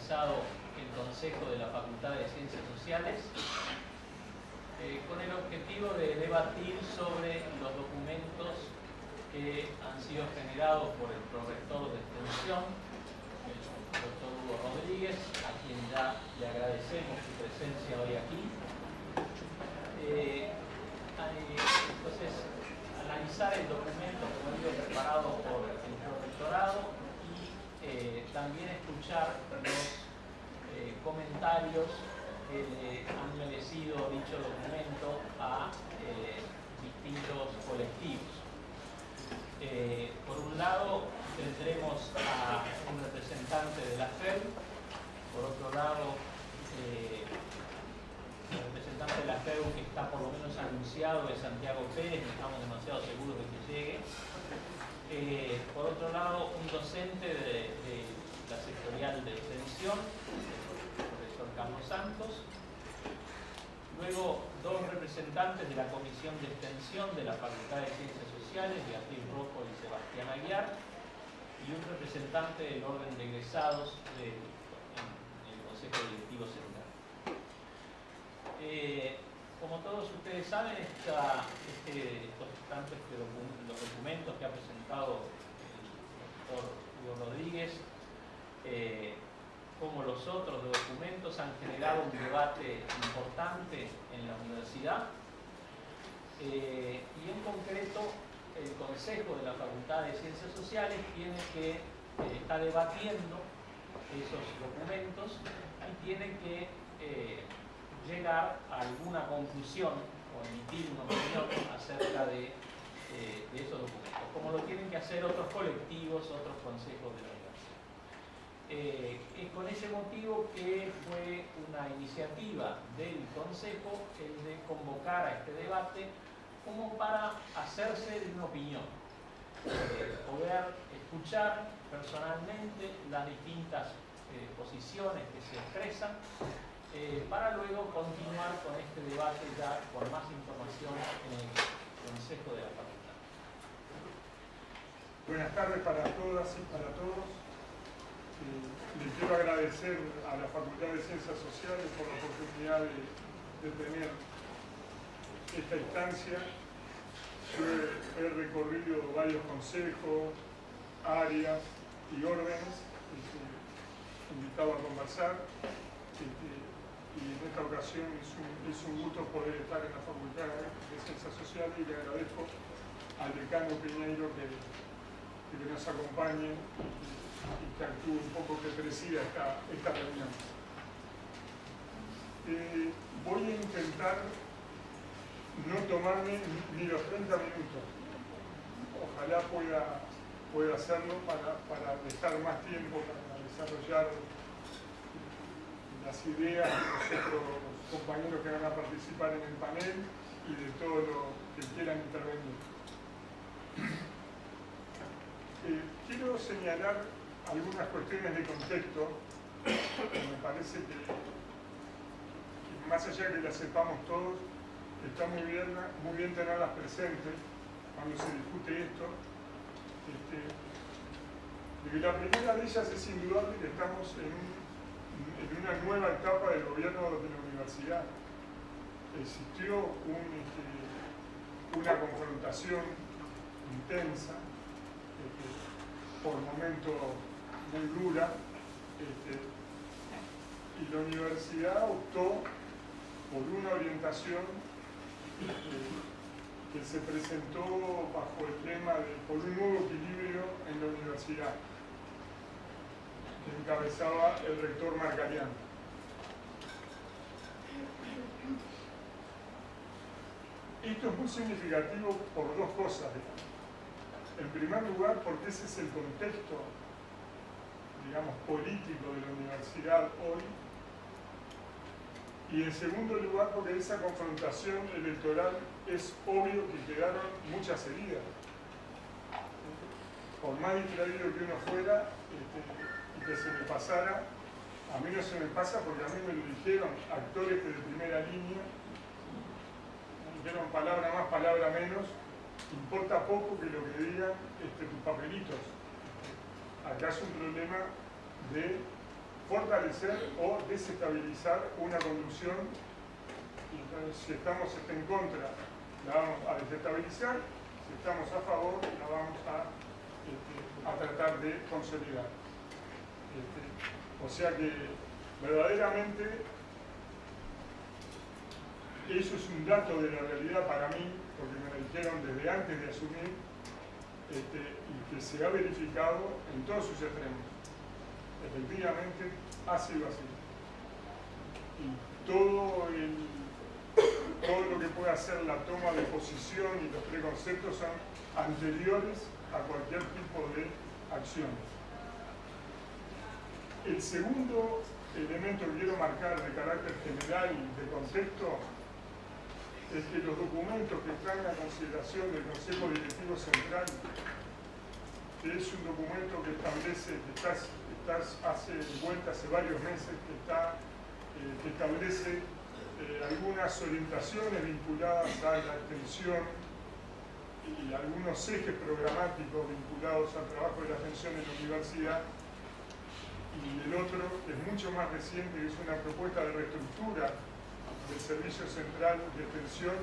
organizado el Consejo de la Facultad de Ciencias Sociales con el objetivo de debatir sobre los documentos que han sido generados por el prorector de extensión, el doctor Hugo Rodríguez, a quien ya le agradecemos su presencia hoy aquí. Entonces, analizar el documento que ha sido preparado por el prorectorado y también escuchar los comentarios que le han merecido dicho documento a distintos colectivos. Por un lado tendremos a un representante de la FEU, por otro lado el representante de la FEU que está por lo menos anunciado es Santiago Pérez, no estamos demasiado seguros de que llegue. Por otro lado, un docente de la sectorial de extensión, el profesor Carlos Santos. Luego, dos representantes de la Comisión de Extensión de la Facultad de Ciencias Sociales, Beatriz Rojo y Sebastián Aguiar, y un representante del orden de egresados del Consejo Directivo Central. Como todos ustedes saben, los documentos que ha presentado el doctor Hugo Rodríguez, como los otros documentos, han generado un debate importante en la universidad y en concreto el Consejo de la Facultad de Ciencias Sociales está debatiendo esos documentos y tiene que llegar a alguna conclusión o emitir una opinión acerca de esos documentos, como lo tienen que hacer otros colectivos, otros consejos de la universidad. Es con ese motivo que fue una iniciativa del Consejo el de convocar a este debate como para hacerse de una opinión, poder escuchar personalmente las distintas posiciones que se expresan, para luego continuar con este debate ya con más información en el Consejo de la Facultad. Buenas tardes para todas y para todos. Les quiero agradecer a la Facultad de Ciencias Sociales por la oportunidad de tener esta instancia. Yo he recorrido varios consejos, áreas y órdenes, invitado a conversar, y en esta ocasión es un gusto poder estar en la Facultad de Ciencias Sociales y le agradezco al decano Piñeiro que nos acompañe y que actúe un poco, que presida esta reunión. Voy a intentar no tomarme ni los 30 minutos. Ojalá pueda hacerlo para dejar más tiempo para desarrollar las ideas de los otros compañeros que van a participar en el panel y de todos los que quieran intervenir. Quiero señalar algunas cuestiones de contexto que me parece que más allá de que las sepamos todos, está muy bien tenerlas presentes cuando se discute esto. La primera de ellas es indudable que estamos en una nueva etapa del gobierno de la universidad. Existió una confrontación intensa, por momentos muy dura, y la universidad optó por una orientación que se presentó bajo el lema por un nuevo equilibrio en la universidad, que encabezaba el rector Marcarián. Esto es muy significativo por dos cosas. En primer lugar, porque ese es el contexto, digamos, político de la universidad hoy. Y en segundo lugar, porque de esa confrontación electoral es obvio que quedaron muchas heridas. Por más distraído que uno fuera y que se me pasara, a mí no se me pasa porque a mí me lo dijeron actores de primera línea, me dijeron palabra más, palabra menos, importa poco que lo que digan tus papelitos. Acá es un problema de fortalecer o desestabilizar una conducción. Y entonces, si estamos en contra, la vamos a desestabilizar; si estamos a favor, la vamos a tratar de consolidar. O sea que verdaderamente eso es un dato de la realidad para mí, porque me lo dijeron desde antes de asumir, y que se ha verificado en todos sus extremos. Efectivamente ha sido así. Y todo lo que pueda ser la toma de posición y los preconceptos son anteriores a cualquier tipo de acción. El segundo elemento que quiero marcar de carácter general y de contexto es que los documentos que traen a consideración del Consejo Directivo Central, que es un documento que establece, hace vuelta hace varios meses, que establece algunas orientaciones vinculadas a la extensión y algunos ejes programáticos vinculados al trabajo de la extensión en la universidad, y el otro, que es mucho más reciente, que es una propuesta de reestructura del Servicio Central de Extensión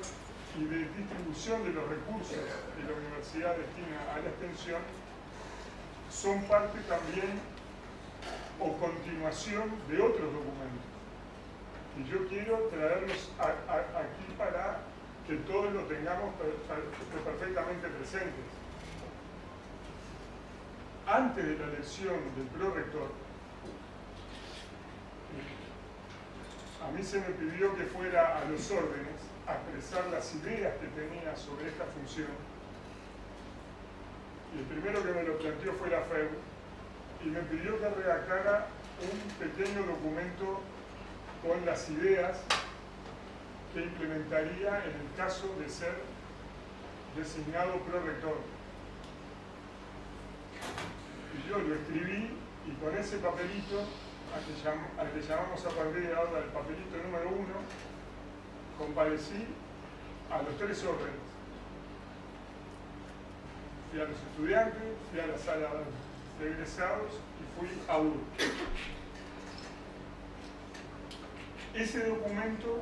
y de distribución de los recursos que la universidad destina a la extensión, son parte también o continuación de otros documentos. Y yo quiero traerlos aquí para que todos lo tengamos perfectamente presentes. Antes de la elección del prorector, a mí se me pidió que fuera a los órdenes a expresar las ideas que tenía sobre esta función. Y el primero que me lo planteó fue la FEU, y me pidió que redactara un pequeño documento con las ideas que implementaría en el caso de ser designado prorector. Y yo lo escribí, y con ese papelito, al que llamamos a partir de ahora el papelito número 1, comparecí a los 3 órdenes. Fui a los estudiantes, fui a la sala de egresados y fui a UR. Ese documento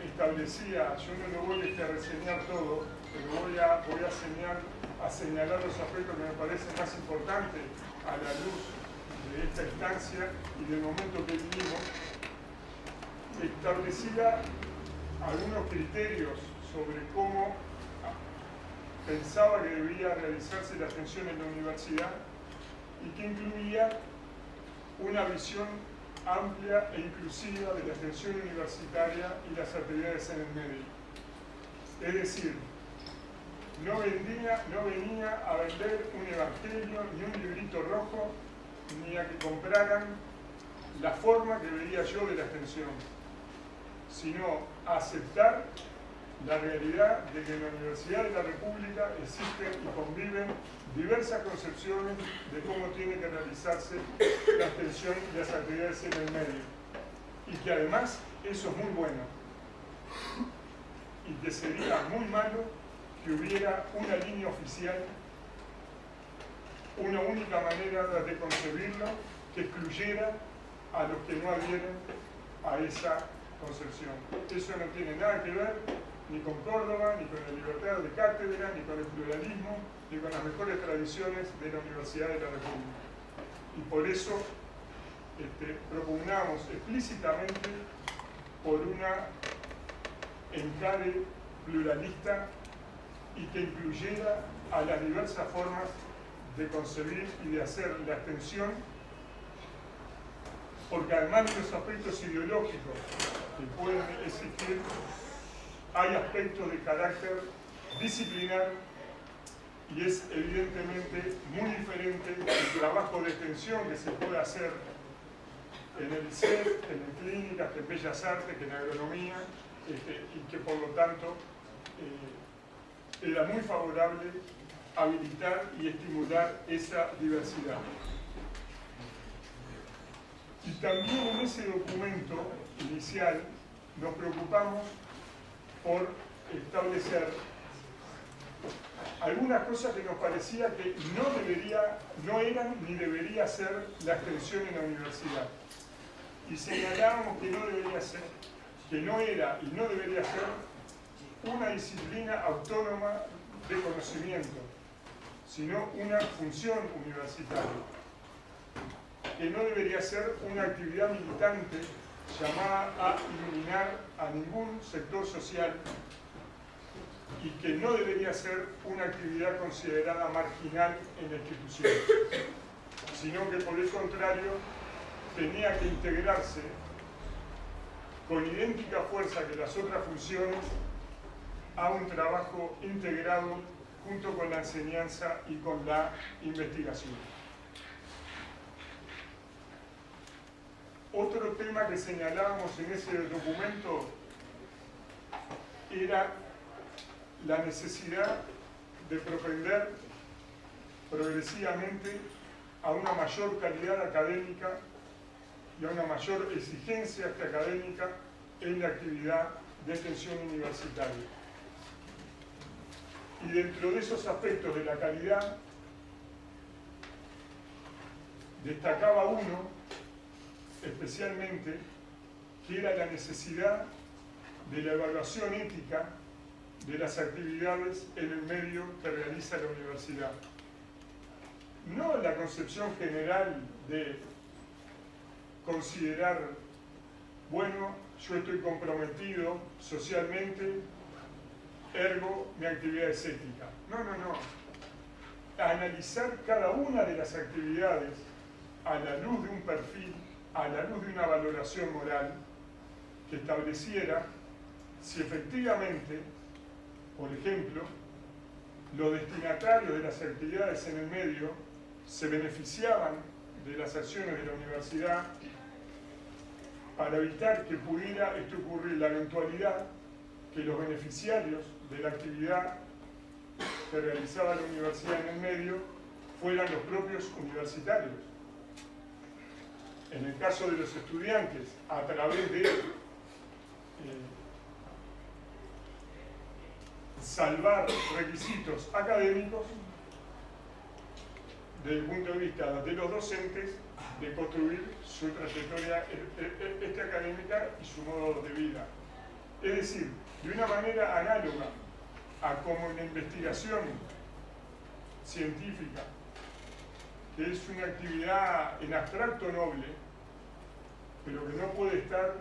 establecía, yo no lo voy a reseñar todo, pero voy a señalar los aspectos que me parecen más importantes a la luz de esta instancia y del momento que vivimos. Establecía algunos criterios sobre cómo pensaba que debía realizarse la extensión en la universidad, y que incluía una visión amplia e inclusiva de la extensión universitaria y las actividades en el medio. Es decir, no venía a vender un evangelio ni un librito rojo, ni a que compraran la forma que veía yo de la extensión, sino a aceptar la realidad de que en la Universidad de la República existen y conviven diversas concepciones de cómo tiene que realizarse la extensión y las actividades en el medio, y que además eso es muy bueno, y que sería muy malo que hubiera una línea oficial, una única manera de concebirlo, que excluyera a los que no adhieren a esa concepción. Eso no tiene nada que ver ni con Córdoba, ni con la libertad de cátedra, ni con el pluralismo, ni con las mejores tradiciones de la Universidad de la República. Y por eso propugnamos explícitamente por una encare pluralista y que incluyera a las diversas formas de concebir y de hacer la extensión, porque además de los aspectos ideológicos que pueden existir, hay aspectos de carácter disciplinar, y es evidentemente muy diferente el trabajo de extensión que se puede hacer en el CEP, en clínicas, en Bellas Artes, que en agronomía, y que por lo tanto era muy favorable habilitar y estimular esa diversidad. Y también en ese documento inicial nos preocupamos por establecer algunas cosas que nos parecía que no eran ni debería ser la extensión en la universidad. Y señalábamos que no debería ser, que no era y no debería ser una disciplina autónoma de conocimiento, sino una función universitaria, que no debería ser una actividad militante llamada a iluminar a ningún sector social y que no debería ser una actividad considerada marginal en la institución, sino que por el contrario tenía que integrarse con idéntica fuerza que las otras funciones a un trabajo integrado junto con la enseñanza y con la investigación. Otro tema que señalábamos en ese documento era la necesidad de propender progresivamente a una mayor calidad académica y a una mayor exigencia académica en la actividad de extensión universitaria. Y dentro de esos aspectos de la calidad, destacaba uno especialmente, que era la necesidad de la evaluación ética de las actividades en el medio que realiza la universidad. No la concepción general de considerar, bueno, yo estoy comprometido socialmente, ergo mi actividad es ética. No. Analizar cada una de las actividades a la luz de un perfil, a la luz de una valoración moral que estableciera si efectivamente, por ejemplo, los destinatarios de las actividades en el medio se beneficiaban de las acciones de la universidad para evitar que pudiera esto ocurrir la eventualidad que los beneficiarios de la actividad que realizaba la universidad en el medio fueran los propios universitarios. En el caso de los estudiantes, a través de salvar requisitos académicos, desde el punto de vista de los docentes, de construir su trayectoria académica y su modo de vida. Es decir, de una manera análoga a como la investigación científica, que es una actividad en abstracto noble, pero que no puede estar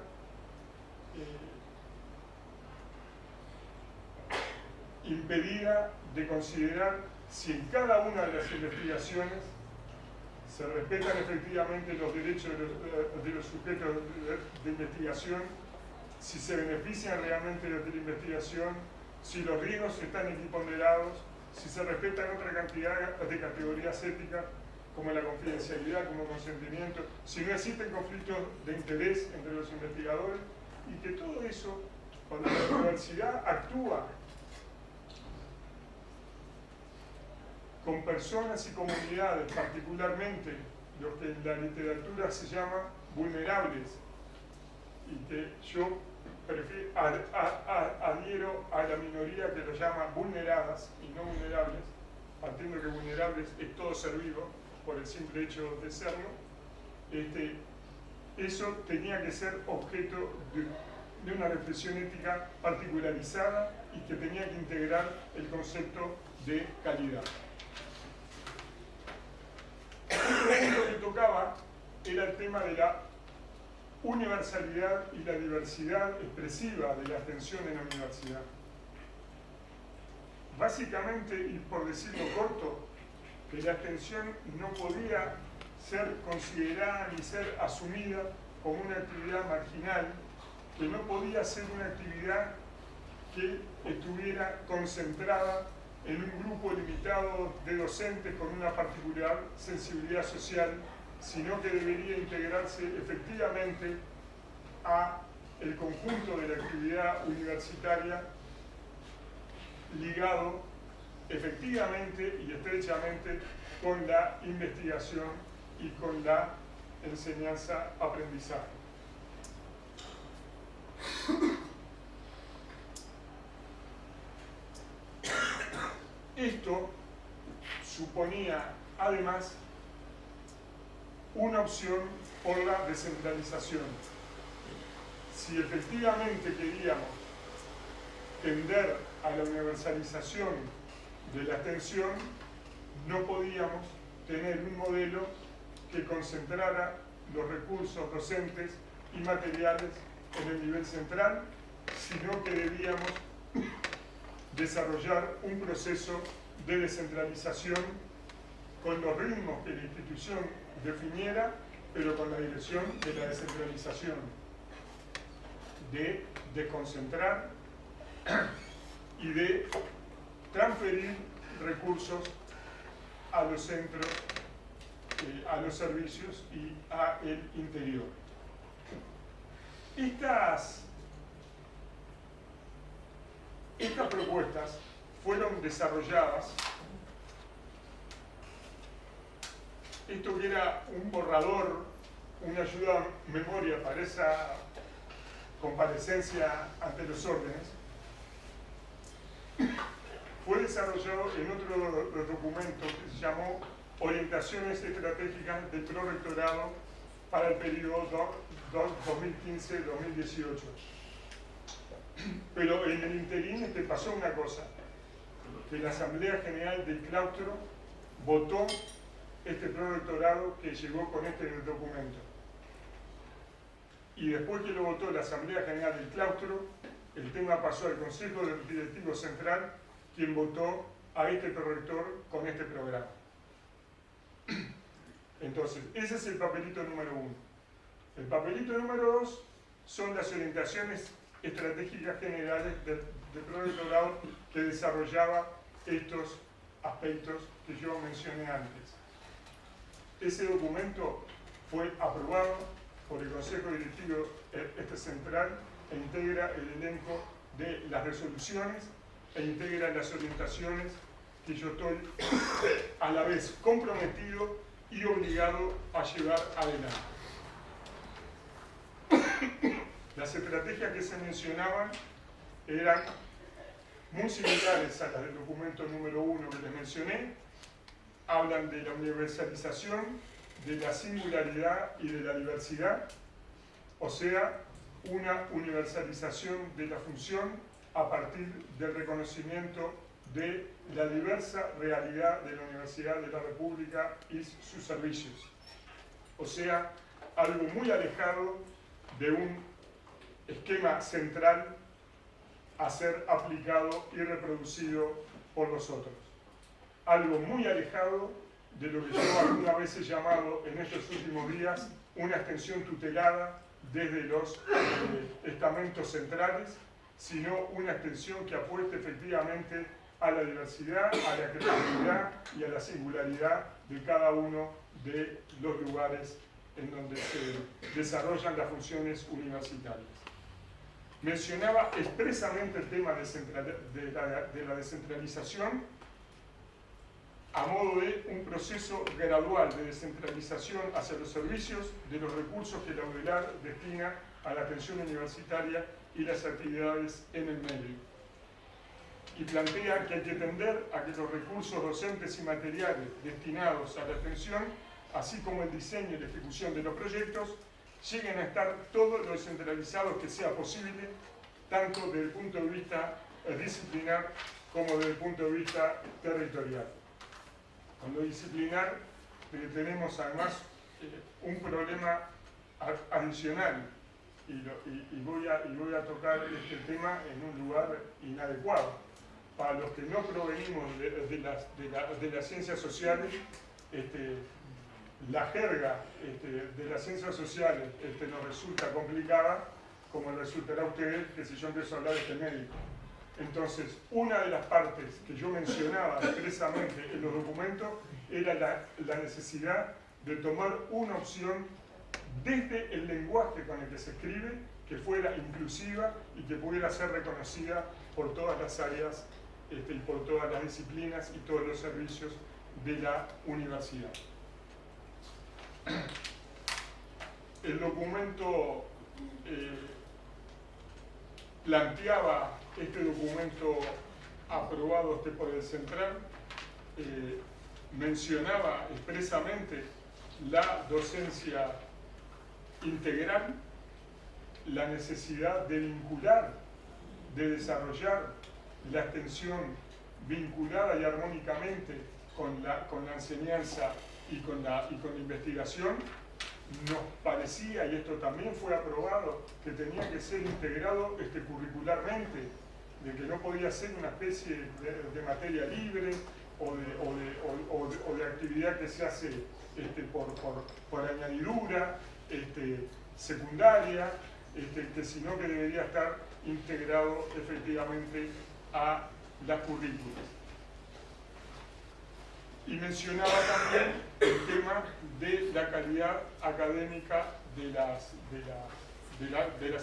impedida de considerar si en cada una de las investigaciones se respetan efectivamente los derechos de los sujetos de investigación, si se benefician realmente de la investigación, si los riesgos están equiponderados, si se respetan otra cantidad de categorías éticas como la confidencialidad, como consentimiento, si no existen conflictos de interés entre los investigadores, y que todo eso, cuando la universidad actúa con personas y comunidades, particularmente lo que en la literatura se llama vulnerables, y que yo adhiero a la minoría que lo llama vulneradas y no vulnerables, partiendo que vulnerables es todo ser vivo por el simple hecho de serlo, eso tenía que ser objeto de una reflexión ética particularizada y que tenía que integrar el concepto de calidad. Otro punto que tocaba era el tema de la universalidad y la diversidad expresiva de la atención en la universidad. Básicamente, y por decirlo corto, que la atención no podía ser considerada ni ser asumida como una actividad marginal, que no podía ser una actividad que estuviera concentrada en un grupo limitado de docentes con una particular sensibilidad social, sino que debería integrarse efectivamente a el conjunto de la actividad universitaria, ligado efectivamente y estrechamente con la investigación y con la enseñanza-aprendizaje. Esto esto suponía además una opción por la descentralización. Si efectivamente queríamos tender a la universalización de la atención, no podíamos tener un modelo que concentrara los recursos docentes y materiales en el nivel central, sino que debíamos desarrollar un proceso de descentralización con los ritmos que la institución definiera, pero con la dirección de la descentralización, de desconcentrar y de transferir recursos a los centros, a los servicios y a el interior. Estas propuestas fueron desarrolladas. Esto que era un borrador, una ayuda a memoria para esa comparecencia ante los órdenes, fue desarrollado en otro documento que se llamó Orientaciones Estratégicas del Prorrectorado para el periodo 2015-2018. Pero en el interín pasó una cosa, que la Asamblea General del Claustro votó este prorrectorado que llegó con este documento. Y después que lo votó la Asamblea General del Claustro, el tema pasó al Consejo Directivo Central, quien votó a este prorrector con este programa. Entonces, ese es el papelito número 1. El papelito número 2 son las orientaciones estratégicas generales del prorrectorado que desarrollaba estos aspectos que yo mencioné antes. Ese documento fue aprobado por el Consejo Directivo Central e integra el elenco de las resoluciones e integra las orientaciones que yo estoy a la vez comprometido y obligado a llevar adelante. Las estrategias que se mencionaban eran muy similares a las del documento número 1 que les mencioné. Hablan de la universalización, de la singularidad y de la diversidad, o sea, una universalización de la función a partir del reconocimiento de la diversa realidad de la Universidad de la República y sus servicios. O sea, algo muy alejado de un esquema central a ser aplicado y reproducido por los otros. Algo muy alejado de lo que yo alguna vez he llamado en estos últimos días una extensión tutelada desde los estamentos centrales, sino una extensión que apueste efectivamente a la diversidad, a la creatividad y a la singularidad de cada uno de los lugares en donde se desarrollan las funciones universitarias. Mencionaba expresamente el tema de la descentralización a modo de un proceso gradual de descentralización hacia los servicios de los recursos que la UDELAR destina a la atención universitaria y las actividades en el medio. Y plantea que hay que tender a que los recursos docentes y materiales destinados a la atención, así como el diseño y la ejecución de los proyectos, lleguen a estar todo lo descentralizados que sea posible, tanto desde el punto de vista disciplinar como desde el punto de vista territorial. Con lo disciplinar tenemos además un problema adicional y voy a tocar este tema en un lugar inadecuado. Para los que no provenimos de las ciencias sociales, la jerga de las ciencias sociales nos resulta complicada, como resultará a ustedes que si yo empiezo a hablar de médico. Entonces, una de las partes que yo mencionaba expresamente en los documentos era la necesidad de tomar una opción desde el lenguaje con el que se escribe, que fuera inclusiva y que pudiera ser reconocida por todas las áreas y por todas las disciplinas y todos los servicios de la universidad. El documento planteaba, este documento aprobado por el Central, mencionaba expresamente la docencia integral, la necesidad de vincular, de desarrollar la extensión vinculada y armónicamente con la enseñanza y con la investigación. Nos parecía, y esto también fue aprobado, que tenía que ser integrado curricularmente, de que no podía ser una especie de materia libre o de actividad que se hace por añadidura secundaria, sino que debería estar integrado efectivamente a las currículas. Y mencionaba también el tema de la calidad académica de las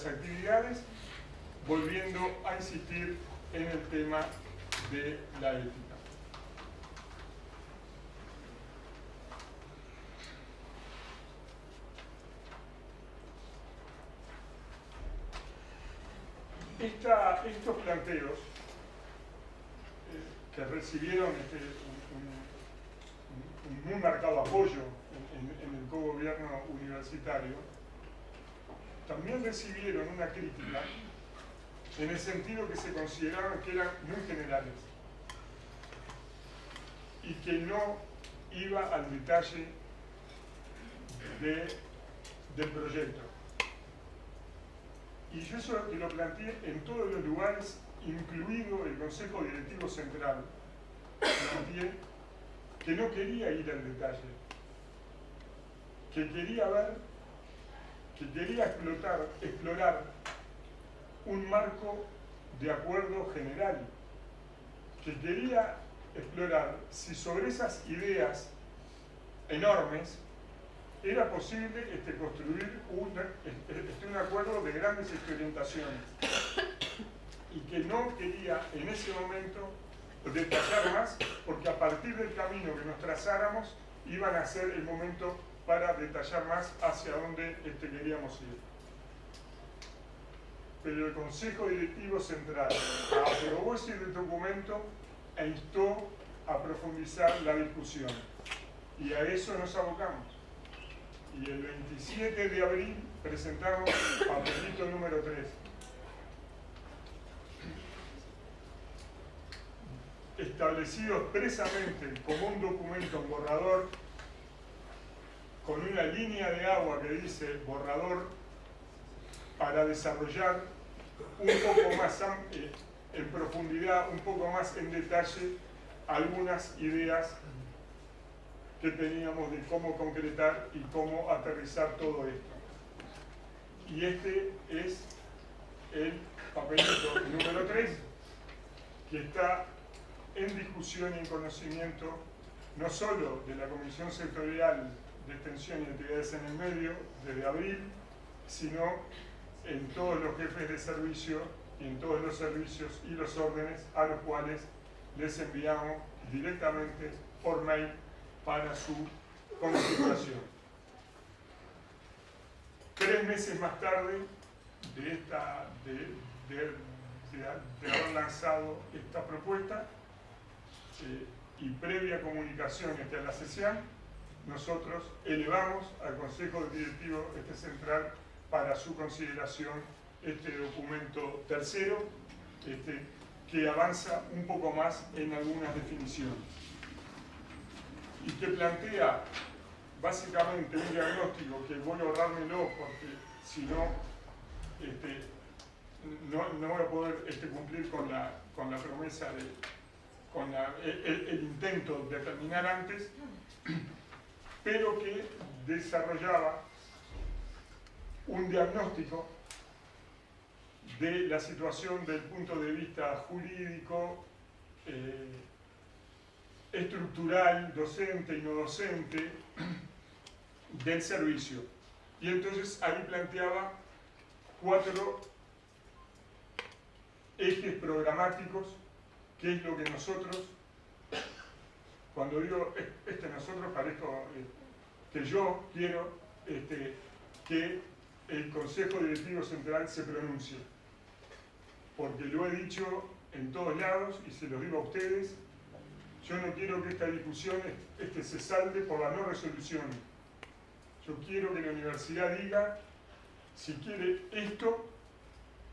actividades, volviendo a insistir en el tema de la ética. Estos planteos que recibieron un muy marcado apoyo en el cogobierno universitario, también recibieron una crítica en el sentido que se consideraban que eran muy generales y que no iba al detalle del proyecto. Y yo eso lo planteé en todos los lugares, incluido el Consejo Directivo Central. Planteé que no quería ir al detalle, que quería ver, que quería explorar un marco de acuerdo general, que quería explorar si sobre esas ideas enormes era posible construir un acuerdo de grandes orientaciones, y que no quería en ese momento detallar más, porque a partir del camino que nos trazáramos iban a ser el momento para detallar más hacia dónde queríamos ir. Pero el Consejo Directivo Central aprobó ese documento e instó a profundizar la discusión, y a eso nos abocamos. Y el 27 de abril presentamos papelito número 3. Establecido expresamente como un documento en borrador, con una línea de agua que dice borrador, para desarrollar un poco más en profundidad, un poco más en detalle, algunas ideas que teníamos de cómo concretar y cómo aterrizar todo esto. Y este es el papelito número 3, que está en discusión y en conocimiento no solo de la Comisión Sectorial de Extensión y Actividades en el Medio desde abril, sino en todos los jefes de servicio y en todos los servicios y los órdenes a los cuales les enviamos directamente por mail para su consideración. 3 meses más tarde de haber lanzado esta propuesta y previa comunicación a la sesión, nosotros elevamos al Consejo Directivo Central para su consideración este documento tercero, que avanza un poco más en algunas definiciones y que plantea básicamente un diagnóstico que voy a ahorrármelo porque si no, no voy a poder cumplir con la promesa el intento de terminar antes, pero que desarrollaba un diagnóstico de la situación del punto de vista jurídico, estructural, docente y no docente del servicio. Y entonces ahí planteaba 4 ejes programáticos, que es lo que nosotros, cuando digo nosotros, parezco que yo quiero que el Consejo Directivo Central se pronuncie, porque lo he dicho en todos lados y se los digo a ustedes. Yo no quiero que esta discusión se salde por la no resolución. Yo quiero que la universidad diga si quiere esto,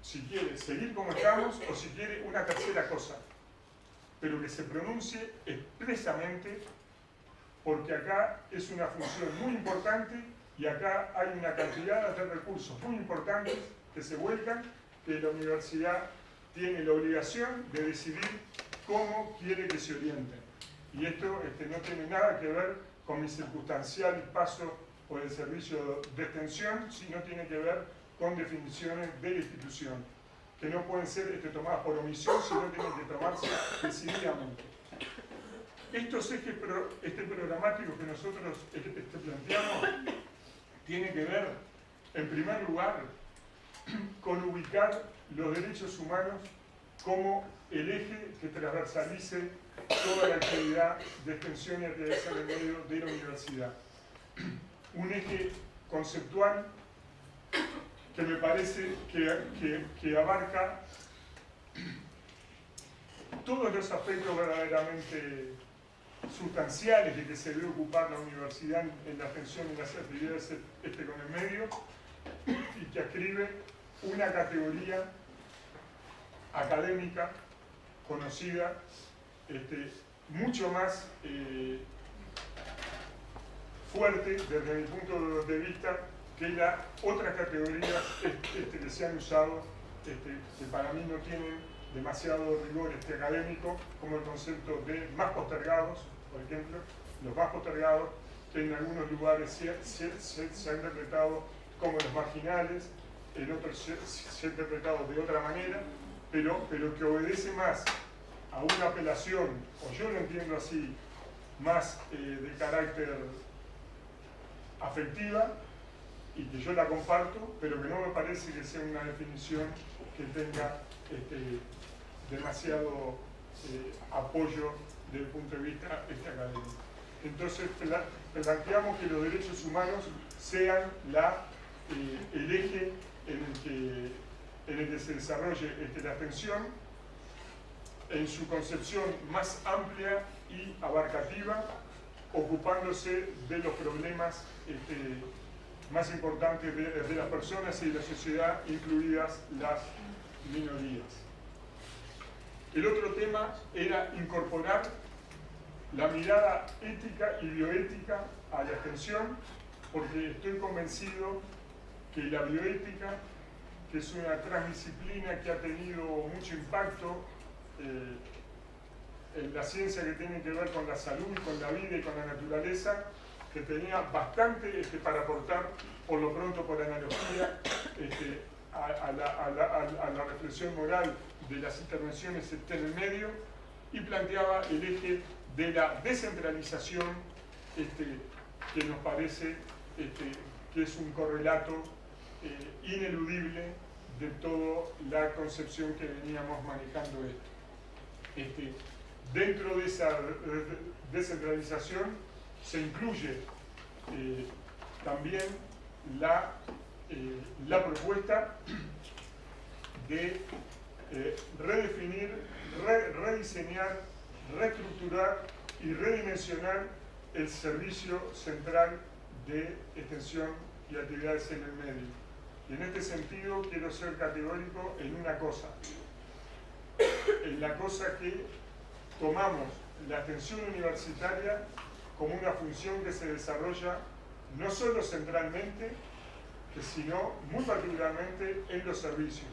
si quiere seguir como estamos o si quiere una tercera cosa. Pero que se pronuncie expresamente, porque acá es una función muy importante y acá hay una cantidad de recursos muy importantes que se vuelcan, que la universidad tiene la obligación de decidir cómo quiere que se orienten. Y esto no tiene nada que ver con mi circunstancial paso por el servicio de extensión, sino tiene que ver con definiciones de la institución, que no pueden ser tomadas por omisión, sino tienen que tomarse decididamente. Estos ejes programáticos que nosotros planteamos tienen que ver, en primer lugar, con ubicar los derechos humanos como el eje que transversalice toda la actividad de extensión y actividad en el medio de la universidad. Un eje conceptual que me parece que abarca todos los aspectos verdaderamente sustanciales de que se debe ocupar la universidad en la extensión y las actividades con el medio, y que ascribe una categoría académica conocida mucho más fuerte desde mi punto de vista que las otras categorías que se han usado, que para mí no tienen demasiado rigor académico, como el concepto de más postergados, por ejemplo, los más postergados, que en algunos lugares se ha interpretado como los marginales, en otros se ha interpretado de otra manera, pero que obedece más a una apelación, o yo lo entiendo así, más de carácter afectiva, y que yo la comparto, pero que no me parece que sea una definición que tenga demasiado apoyo desde el punto de vista académico. Entonces planteamos que los derechos humanos sean el eje en el que se desarrolle la extensión, en su concepción más amplia y abarcativa, ocupándose de los problemas más importantes de las personas y de la sociedad, incluidas las minorías. El otro tema era incorporar la mirada ética y bioética a la extensión, porque estoy convencido que la bioética, que es una transdisciplina que ha tenido mucho impacto en la ciencia que tiene que ver con la salud, con la vida y con la naturaleza, que tenía bastante para aportar, por lo pronto por analogía, a la reflexión moral de las intervenciones en el medio, y planteaba el eje de la descentralización, que nos parece que es un correlato ineludible de toda la concepción que veníamos manejando Dentro de esa descentralización se incluye también la propuesta de redefinir, rediseñar, reestructurar y redimensionar el servicio central de extensión y actividades en el medio. Y en este sentido quiero ser categórico en una cosa, en la cosa que tomamos la extensión universitaria como una función que se desarrolla no solo centralmente, sino muy particularmente en los servicios.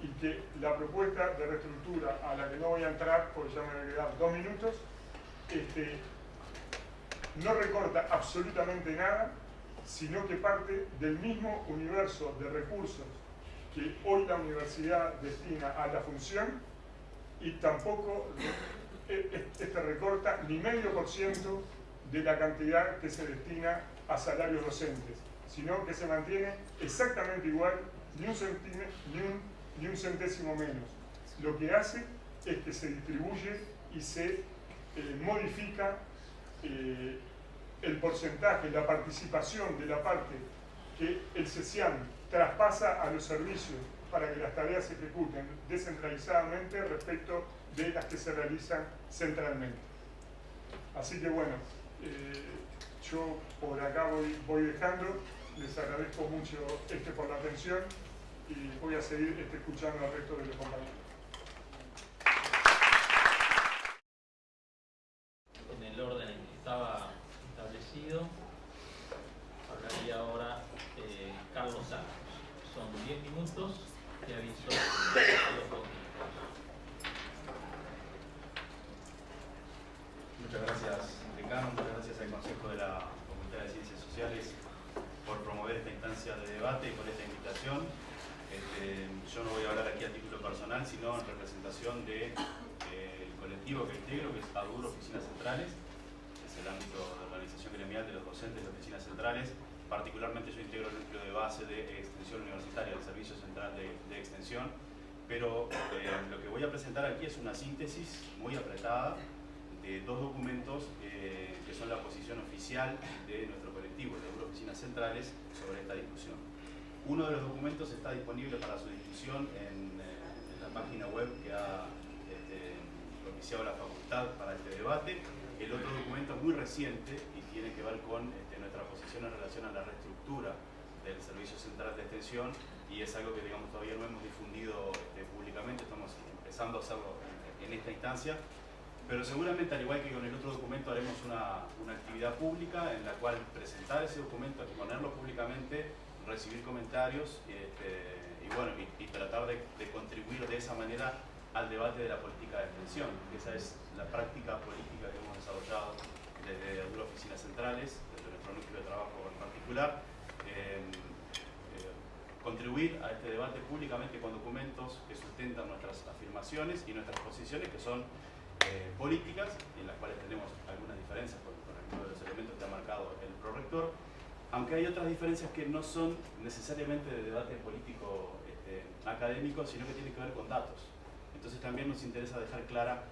Y que la propuesta de reestructura, a la que no voy a entrar porque ya me voy a quedar 2 minutos, no recorta absolutamente nada, sino que parte del mismo universo de recursos que hoy la universidad destina a la función, y tampoco recorta ni 0,5% de la cantidad que se destina a salarios docentes, sino que se mantiene exactamente igual, ni un centésimo menos. Lo que hace es que se distribuye y se modifica el porcentaje, la participación de la parte que el CESIAM traspasa a los servicios para que las tareas se ejecuten descentralizadamente respecto de las que se realizan centralmente. Así que bueno, yo por acá voy dejando, les agradezco mucho por la atención y voy a seguir escuchando al resto de los compañeros. En el orden en que estaba establecido, hablaría ahora Carlos Santos. Son 10 minutos que aviso a los técnicos. Muchas gracias, decano. Muchas gracias al Consejo de la Facultad de Ciencias Sociales por promover esta instancia de debate y por esta invitación. Yo no voy a hablar aquí a título personal, sino en representación del colectivo que integro, que es ADUR Oficinas Centrales, que es el ámbito de organización gremial de los docentes de oficinas centrales. Particularmente yo integro el núcleo de base de extensión universitaria, el Servicio Central de Extensión, pero lo que voy a presentar aquí es una síntesis muy apretada de dos documentos que son la posición oficial de nuestro colectivo, de ADUR Oficinas Centrales, sobre esta discusión. Uno de los documentos está disponible para su discusión en la página web que ha propiciado la facultad para este debate. El otro documento es muy reciente y tiene que ver con nuestra posición en relación a la reestructura del Servicio Central de Extensión, y es algo que digamos todavía no hemos difundido públicamente, estamos empezando a hacerlo en esta instancia, pero seguramente al igual que con el otro documento haremos una actividad pública en la cual presentar ese documento, exponerlo públicamente, recibir comentarios y tratar de contribuir de esa manera al debate de la política de extensión, que esa es la práctica política que hemos desarrollado desde ADUR Oficinas Centrales, desde nuestro núcleo de trabajo en particular. Contribuir a este debate públicamente con documentos que sustentan nuestras afirmaciones y nuestras posiciones, que son políticas, en las cuales tenemos algunas diferencias con algunos de los elementos que ha marcado el prorector, aunque hay otras diferencias que no son necesariamente de debate político académico, sino que tienen que ver con datos. Entonces también nos interesa dejar clara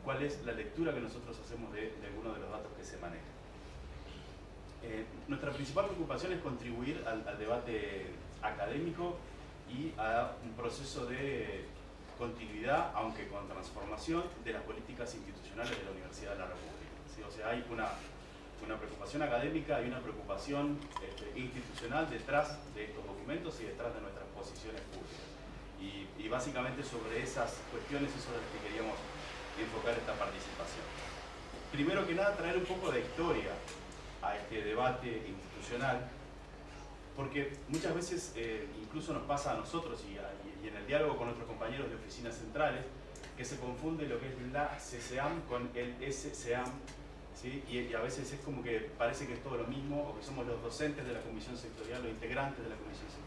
cuál es la lectura que nosotros hacemos de algunos de los datos que se manejan. Nuestra principal preocupación es contribuir al debate académico y a un proceso de continuidad, aunque con transformación, de las políticas institucionales de la Universidad de la República. ¿Sí? O sea, hay una preocupación académica y una preocupación institucional detrás de estos documentos y detrás de nuestras posiciones públicas. Y básicamente sobre esas cuestiones es sobre las que queríamos enfocar esta participación. Primero que nada, traer un poco de historia a este debate institucional, porque muchas veces incluso nos pasa a nosotros y en el diálogo con nuestros compañeros de oficinas centrales, que se confunde lo que es la CCAM con el SCAM, ¿sí? Y a veces es como que parece que es todo lo mismo, o que somos los docentes de la comisión sectorial, los integrantes de la comisión sectorial.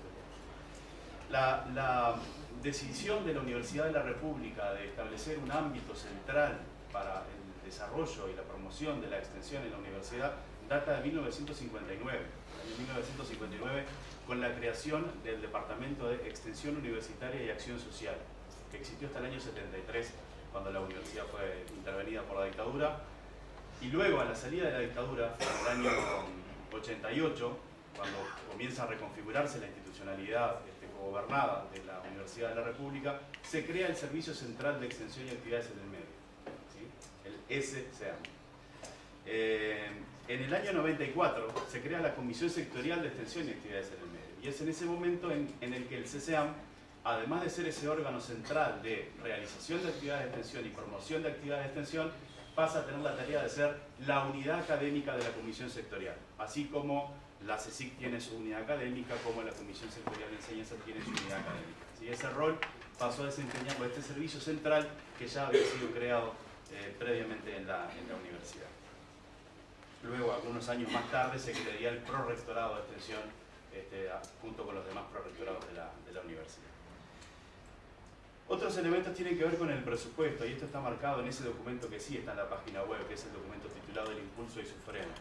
La decisión de la Universidad de la República de establecer un ámbito central para el desarrollo y la promoción de la extensión en la universidad data de 1959. En 1959, con la creación del Departamento de Extensión Universitaria y Acción Social, que existió hasta el año 73, cuando la universidad fue intervenida por la dictadura. Y luego, a la salida de la dictadura, en el año 88, cuando comienza a reconfigurarse la institucionalidad gobernada de la Universidad de la República, se crea el Servicio Central de Extensión y Actividades en el Medio, ¿sí? El SCAM. En el año 94 se crea la Comisión Sectorial de Extensión y Actividades en el Medio, y es en ese momento en el que el CCAM, además de ser ese órgano central de realización de actividades de extensión y promoción de actividades de extensión, pasa a tener la tarea de ser la unidad académica de la Comisión Sectorial, así como la CSIC tiene su unidad académica, como la Comisión Sectorial de Enseñanza tiene su unidad académica. ¿Sí? Ese rol pasó a desempeñarlo este servicio central que ya había sido creado previamente en la universidad. Luego, algunos años más tarde, se crearía el Prorrectorado de Extensión junto con los demás prorrectorados de la universidad. Otros elementos tienen que ver con el presupuesto, y esto está marcado en ese documento que sí está en la página web, que es el documento titulado El impulso y su freno.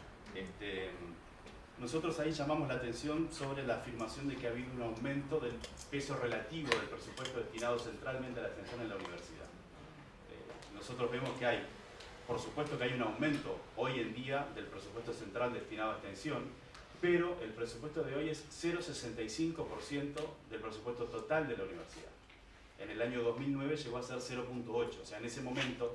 Nosotros ahí llamamos la atención sobre la afirmación de que ha habido un aumento del peso relativo del presupuesto destinado centralmente a la extensión en la universidad. Nosotros vemos que hay, por supuesto que hay un aumento hoy en día del presupuesto central destinado a extensión, pero el presupuesto de hoy es 0,65% del presupuesto total de la universidad. En el año 2009 llegó a ser 0,8%, o sea, en ese momento,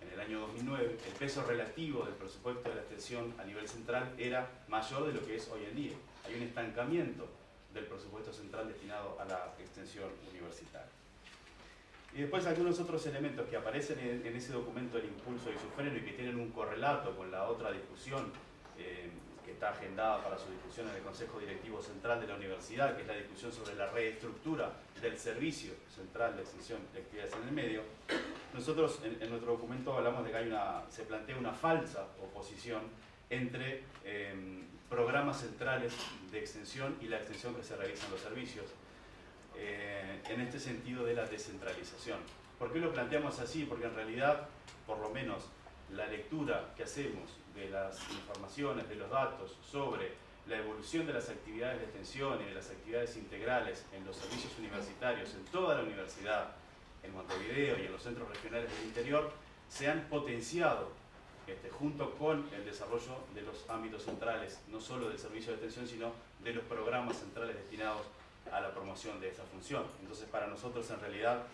en el año 2009, el peso relativo del presupuesto de la extensión a nivel central era mayor de lo que es hoy en día. Hay un estancamiento del presupuesto central destinado a la extensión universitaria. Y después algunos otros elementos que aparecen en ese documento del impulso y su freno y que tienen un correlato con la otra discusión que está agendada para su discusión en el Consejo Directivo Central de la Universidad, que es la discusión sobre la reestructura del servicio central de extensión de actividades en el medio. Nosotros en nuestro documento hablamos de que se plantea una falsa oposición entre programas centrales de extensión y la extensión que se realiza en los servicios, en este sentido de la descentralización. ¿Por qué lo planteamos así? Porque en realidad, por lo menos, la lectura que hacemos de las informaciones, de los datos sobre la evolución de las actividades de extensión y de las actividades integrales en los servicios universitarios, en toda la universidad, en Montevideo y en los centros regionales del interior, se han potenciado junto con el desarrollo de los ámbitos centrales, no solo del servicio de extensión, sino de los programas centrales destinados a la promoción de esa función. Entonces, para nosotros, en realidad,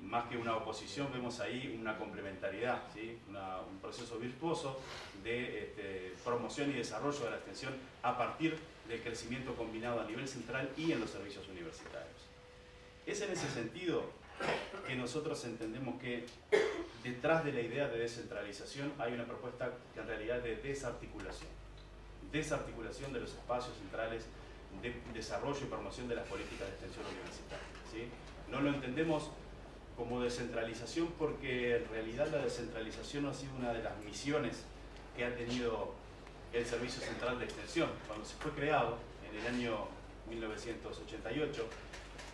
más que una oposición, vemos ahí una complementariedad, ¿sí? Un proceso virtuoso de promoción y desarrollo de la extensión a partir del crecimiento combinado a nivel central y en los servicios universitarios. Es en ese sentido que nosotros entendemos que detrás de la idea de descentralización hay una propuesta que en realidad es de desarticulación de los espacios centrales de desarrollo y promoción de las políticas de extensión universitaria, ¿sí? No lo entendemos como descentralización porque en realidad la descentralización ha sido una de las misiones que ha tenido el Servicio Central de Extensión. Cuando se fue creado en el año 1988,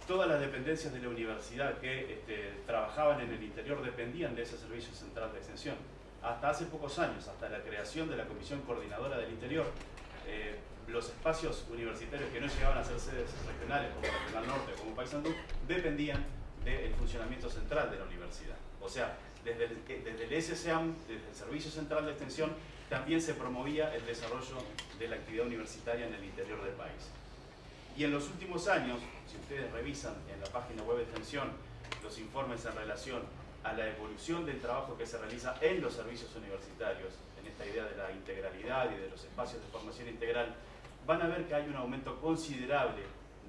todas las dependencias de la universidad que trabajaban en el interior dependían de ese Servicio Central de Extensión. Hasta hace pocos años, hasta la creación de la Comisión Coordinadora del Interior, los espacios universitarios que no llegaban a ser sedes regionales, como la Regional Norte o como Paysandú, dependían del funcionamiento central de la universidad. O sea, desde el SCEAM, desde el Servicio Central de Extensión, también se promovía el desarrollo de la actividad universitaria en el interior del país. Y en los últimos años, si ustedes revisan en la página web de Extensión los informes en relación a la evolución del trabajo que se realiza en los servicios universitarios, en esta idea de la integralidad y de los espacios de formación integral, van a ver que hay un aumento considerable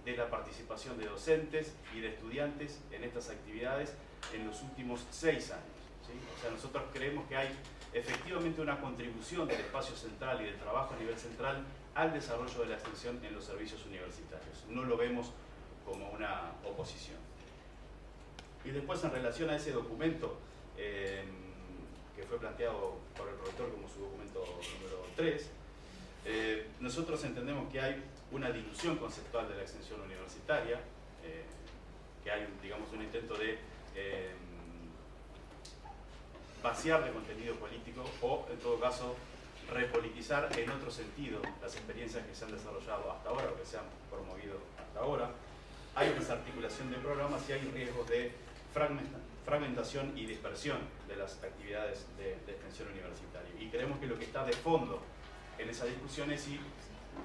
de la participación de docentes y de estudiantes en estas actividades en los últimos 6 años, ¿sí? O sea, nosotros creemos que hay efectivamente una contribución del espacio central y del trabajo a nivel central al desarrollo de la extensión en los servicios universitarios. No lo vemos como una oposición. Y después, en relación a ese documento que fue planteado por el rector como su documento número 3, nosotros entendemos que hay una dilución conceptual de la extensión universitaria, que hay, digamos, un intento de vaciar de contenido político o, en todo caso, repolitizar en otro sentido las experiencias que se han desarrollado hasta ahora o que se han promovido hasta ahora. Hay desarticulación de programas y hay riesgos de fragmentación y dispersión de las actividades de extensión universitaria. Y creemos que lo que está de fondo en esa discusión es si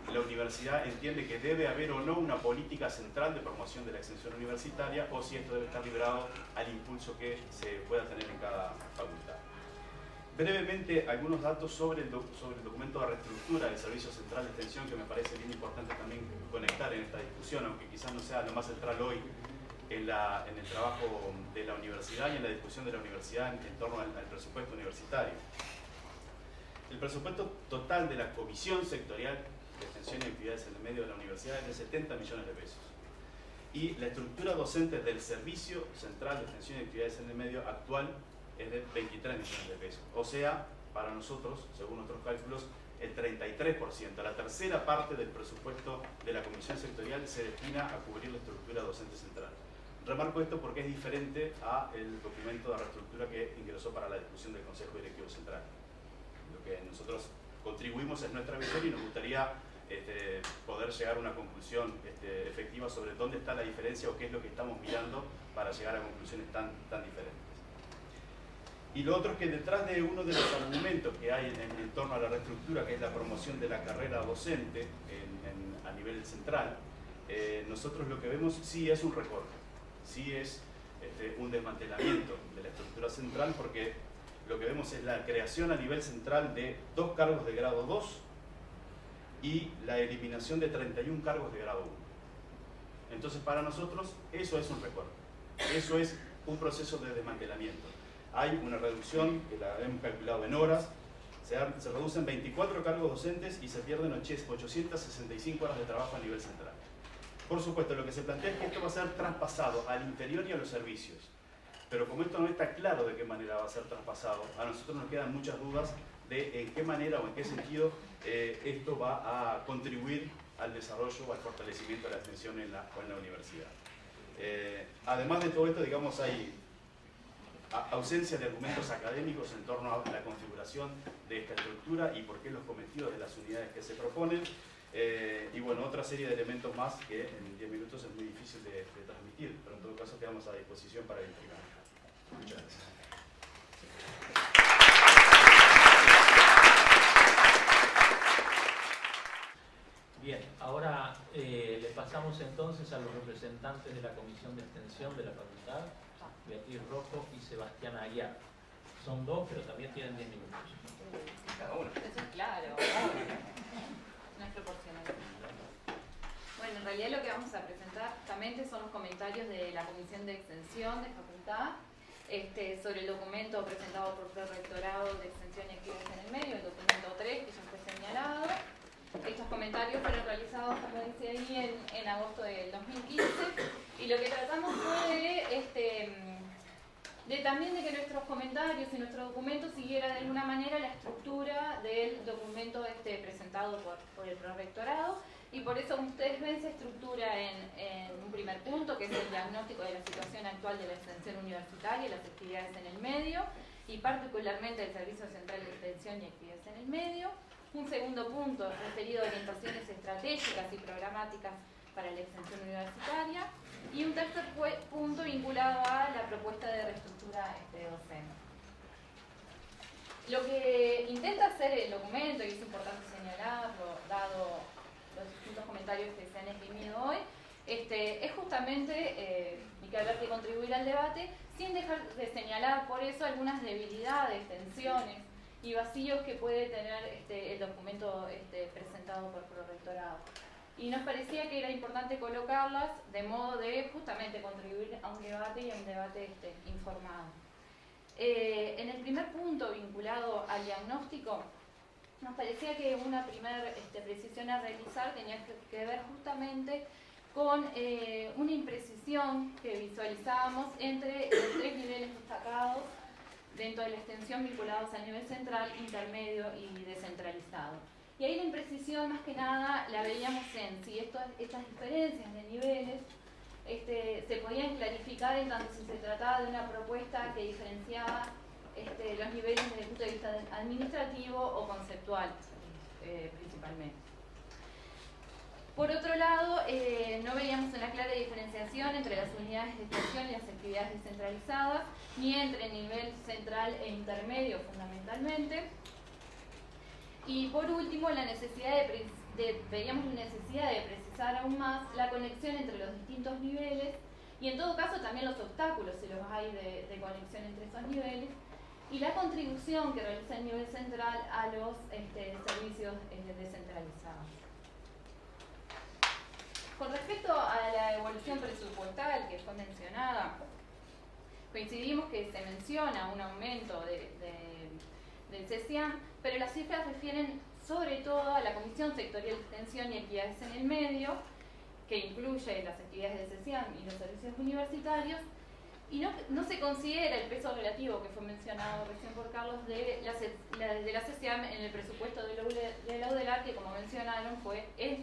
la universidad entiende que debe haber o no una política central de promoción de la extensión universitaria o si esto debe estar librado al impulso que se pueda tener en cada facultad. Brevemente, algunos datos sobre el documento de reestructura del Servicio Central de Extensión que me parece bien importante también conectar en esta discusión, aunque quizás no sea lo más central hoy en el trabajo de la universidad y en la discusión de la universidad en torno al presupuesto universitario. El presupuesto total de la Comisión Sectorial de Extensión y Actividades en el Medio de la Universidad es de 70 millones de pesos. Y la estructura docente del Servicio Central de Extensión y Actividades en el Medio actual es de 23 millones de pesos. O sea, para nosotros, según nuestros cálculos, el 33%, la tercera parte del presupuesto de la Comisión Sectorial se destina a cubrir la estructura docente central. Remarco esto porque es diferente al documento de reestructura que ingresó para la discusión del Consejo Directivo Central. Lo que nosotros contribuimos es nuestra visión y nos gustaría poder llegar a una conclusión efectiva sobre dónde está la diferencia o qué es lo que estamos mirando para llegar a conclusiones tan diferentes. Y lo otro es que detrás de uno de los argumentos que hay en torno a la reestructura, que es la promoción de la carrera docente a nivel central, nosotros lo que vemos sí es un recorte, sí es un desmantelamiento de la estructura central, porque lo que vemos es la creación a nivel central de 2 cargos de grado 2 y la eliminación de 31 cargos de grado 1. Entonces, para nosotros eso es un recorte, eso es un proceso de desmantelamiento. Hay una reducción, que la hemos calculado en horas, se reducen 24 cargos docentes y se pierden 865 horas de trabajo a nivel central. Por supuesto, lo que se plantea es que esto va a ser traspasado al interior y a los servicios. Pero como esto no está claro de qué manera va a ser traspasado, a nosotros nos quedan muchas dudas de en qué manera o en qué sentido esto va a contribuir al desarrollo o al fortalecimiento de la extensión en la universidad. Además de todo esto, digamos, hay ausencia de argumentos académicos en torno a la configuración de esta estructura y por qué los cometidos de las unidades que se proponen. Y bueno, otra serie de elementos más que en 10 minutos es muy difícil de transmitir, pero en todo caso quedamos a disposición para investigar. Muchas gracias. Bien, ahora le pasamos entonces a los representantes de la Comisión de Extensión de la Facultad, Beatriz Rojo y Sebastián Aguiar. Son 2, pero también tienen 10 minutos. Cada uno. Eso es claro. No es proporcional. Bueno, en realidad lo que vamos a presentar justamente son los comentarios de la Comisión de Extensión de Facultad sobre el documento presentado por el Rectorado de Extensión y Actividades en el Medio, el documento 3, que ya fue señalado. Estos comentarios fueron realizados, como dice ahí, en agosto del 2015, y lo que tratamos fue también de que nuestros comentarios y nuestro documento siguiera de alguna manera la estructura del documento presentado por el Prorrectorado, y por eso ustedes ven se estructura en un primer punto, que es el diagnóstico de la situación actual de la extensión universitaria y las actividades en el medio, y particularmente el Servicio Central de Extensión y Actividades en el Medio. Un segundo punto referido a orientaciones estratégicas y programáticas para la extensión universitaria. Y un tercer punto vinculado a la propuesta de reestructura docente. Lo que intenta hacer el documento, y es importante señalarlo, dado los distintos comentarios que se han esgrimido hoy, es justamente, y que habrá que contribuir al debate, sin dejar de señalar por eso algunas debilidades, tensiones y vacíos que puede tener el documento presentado por el Prorrectorado. Y nos parecía que era importante colocarlas de modo de justamente contribuir a un debate y a un debate informado. En el primer punto vinculado al diagnóstico, nos parecía que una primera precisión a realizar tenía que ver justamente con una imprecisión que visualizábamos entre los 3 niveles destacados dentro de la extensión vinculados a nivel central, intermedio y descentralizado. Y ahí la imprecisión más que nada la veíamos en si estas diferencias de niveles se podían clarificar en tanto si se trataba de una propuesta que diferenciaba los niveles desde el punto de vista administrativo o conceptual principalmente. Por otro lado, no veíamos una clara diferenciación entre las unidades de extensión y las actividades descentralizadas, ni entre nivel central e intermedio fundamentalmente. Y por último, veíamos la necesidad de precisar aún más la conexión entre los distintos niveles y en todo caso también los obstáculos, si los hay, de conexión entre esos niveles, y la contribución que realiza el nivel central a los servicios descentralizados. Con respecto a la evolución presupuestal que fue mencionada, coincidimos que se menciona un aumento del CESIAM, pero las cifras refieren sobre todo a la Comisión Sectorial de Extensión y Actividades en el Medio, que incluye las actividades de CESIAM y los servicios universitarios, y no se considera el peso relativo que fue mencionado recién por Carlos de la CESIAM en el presupuesto de la UDELAR, que como mencionaron es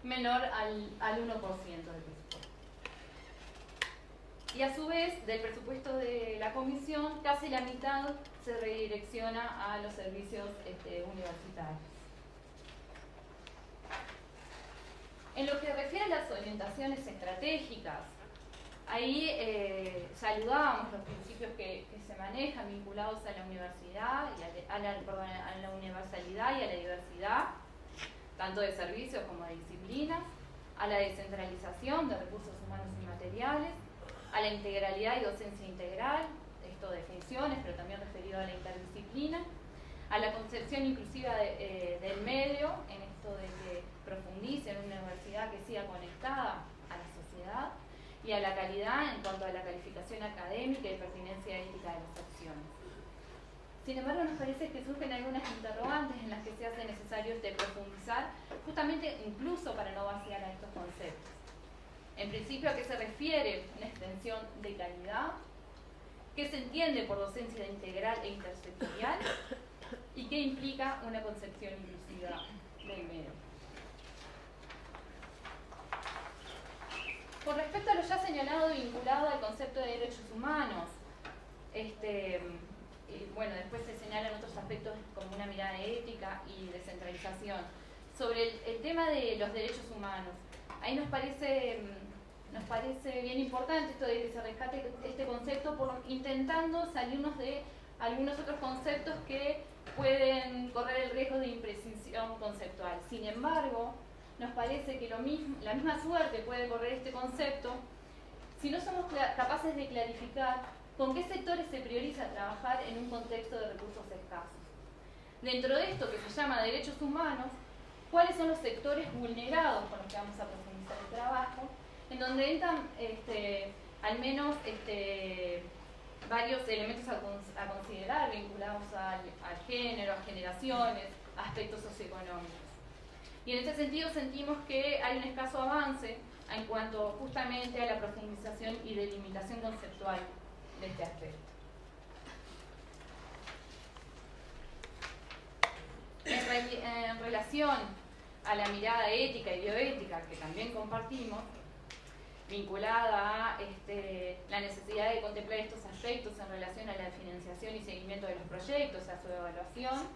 menor al 1% del presupuesto. Y a su vez, del presupuesto de la comisión, casi la mitad se redirecciona a los servicios universitarios. En lo que refiere a las orientaciones estratégicas, Ahí saludábamos los principios que se manejan vinculados a la universidad, y a la universalidad y a la diversidad, tanto de servicios como de disciplinas, a la descentralización de recursos humanos y materiales, a la integralidad y docencia integral, esto de funciones, pero también referido a la interdisciplina, a la concepción inclusiva del medio, en esto de que profundice en una universidad que siga conectada a la sociedad, y a la calidad en cuanto a la calificación académica y pertinencia ética de las acciones. Sin embargo, nos parece que surgen algunas interrogantes en las que se hace necesario profundizar, justamente incluso para no vaciar a estos conceptos. En principio, ¿a qué se refiere una extensión de calidad? ¿Qué se entiende por docencia integral e intersectorial? ¿Y qué implica una concepción inclusiva del medio? Con respecto a lo ya señalado vinculado al concepto de derechos humanos, bueno, después se señalan otros aspectos como una mirada ética y descentralización. Sobre el tema de los derechos humanos, ahí nos parece bien importante esto de que se rescate este concepto, intentando salirnos de algunos otros conceptos que pueden correr el riesgo de imprecisión conceptual. Sin embargo, nos parece que la misma suerte puede correr este concepto si no somos capaces de clarificar con qué sectores se prioriza trabajar en un contexto de recursos escasos. Dentro de esto que se llama derechos humanos, ¿cuáles son los sectores vulnerados con los que vamos a profundizar el trabajo? En donde entran al menos varios elementos a considerar vinculados al género, a generaciones, a aspectos socioeconómicos. Y en este sentido sentimos que hay un escaso avance en cuanto justamente a la profundización y delimitación conceptual de este aspecto. En relación a la mirada ética y bioética, que también compartimos, vinculada a la necesidad de contemplar estos aspectos en relación a la financiación y seguimiento de los proyectos, a su evaluación,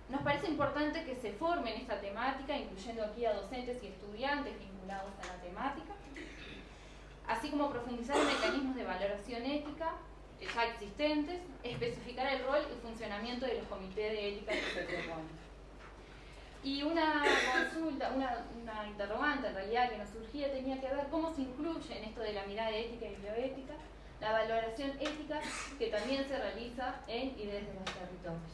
nos parece importante que se forme en esta temática, incluyendo aquí a docentes y estudiantes vinculados a la temática, así como profundizar en mecanismos de valoración ética ya existentes, especificar el rol y funcionamiento de los comités de ética que se proponen. Y una consulta, una interrogante en realidad que nos surgía tenía que ver cómo se incluye en esto de la mirada ética y bioética la valoración ética que también se realiza en y desde los territorios.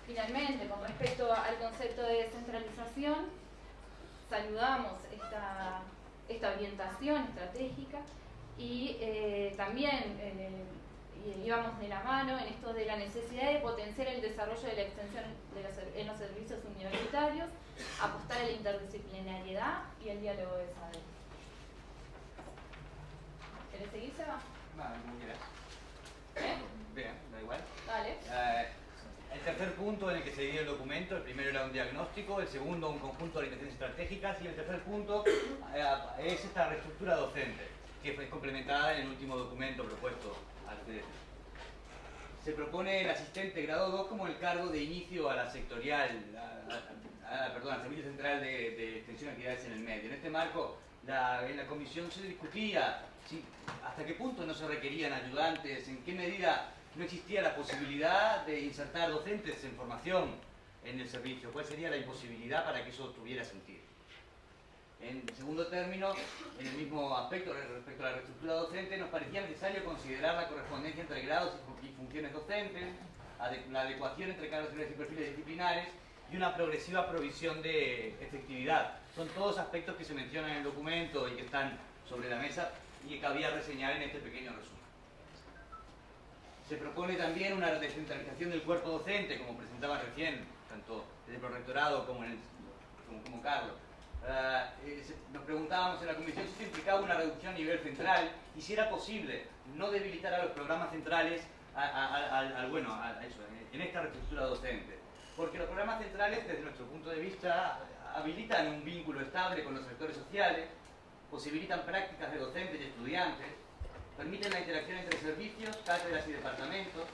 Finalmente, con respecto al concepto de descentralización, saludamos esta orientación estratégica y también íbamos de la mano en esto de la necesidad de potenciar el desarrollo de la extensión en los servicios universitarios, apostar a la interdisciplinariedad y el diálogo de saberes. ¿Querés seguir, Seba? No, como quieras. Bien, da igual. Dale. El tercer punto en el que se divide el documento, el primero era un diagnóstico, el segundo un conjunto de orientaciones estratégicas y el tercer punto es esta reestructura docente, que fue complementada en el último documento propuesto a ustedes. Se propone el asistente grado 2 como el cargo de inicio a la sectorial, al servicio central de extensión de actividades en el medio. En este marco, en la comisión se discutía hasta qué punto no se requerían ayudantes, en qué medida no existía la posibilidad de insertar docentes en formación en el servicio. ¿Cuál sería la imposibilidad para que eso tuviera sentido? En segundo término, en el mismo aspecto, respecto a la reestructura docente, nos parecía necesario considerar la correspondencia entre grados y funciones docentes, la adecuación entre cargos y perfiles disciplinares y una progresiva provisión de efectividad. Son todos aspectos que se mencionan en el documento y que están sobre la mesa y que cabía reseñar en este pequeño resumen. Se propone también una descentralización del cuerpo docente, como presentaba recién, tanto desde el prorectorado como Carlos. Nos preguntábamos en la comisión si se implicaba una reducción a nivel central y si era posible no debilitar a los programas centrales en esta reestructura docente. Porque los programas centrales, desde nuestro punto de vista, habilitan un vínculo estable con los sectores sociales, posibilitan prácticas de docentes y estudiantes, permiten la interacción entre servicios, cátedras y departamentos,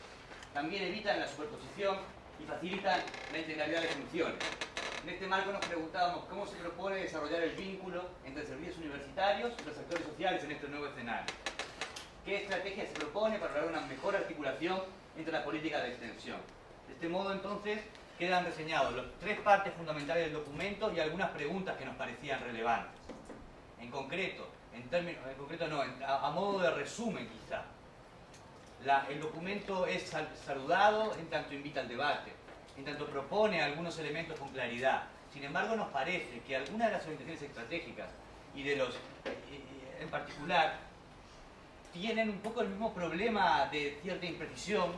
también evitan la superposición y facilitan la integralidad de funciones. En este marco nos preguntábamos cómo se propone desarrollar el vínculo entre servicios universitarios y los actores sociales en este nuevo escenario. ¿Qué estrategia se propone para lograr una mejor articulación entre las políticas de extensión? De este modo, entonces, quedan reseñados las 3 partes fundamentales del documento y algunas preguntas que nos parecían relevantes. En concreto, a modo de resumen quizá, el documento es saludado en tanto invita al debate, en tanto propone algunos elementos con claridad. Sin embargo, nos parece que algunas de las orientaciones estratégicas y de los, en particular, tienen un poco el mismo problema de cierta imprecisión,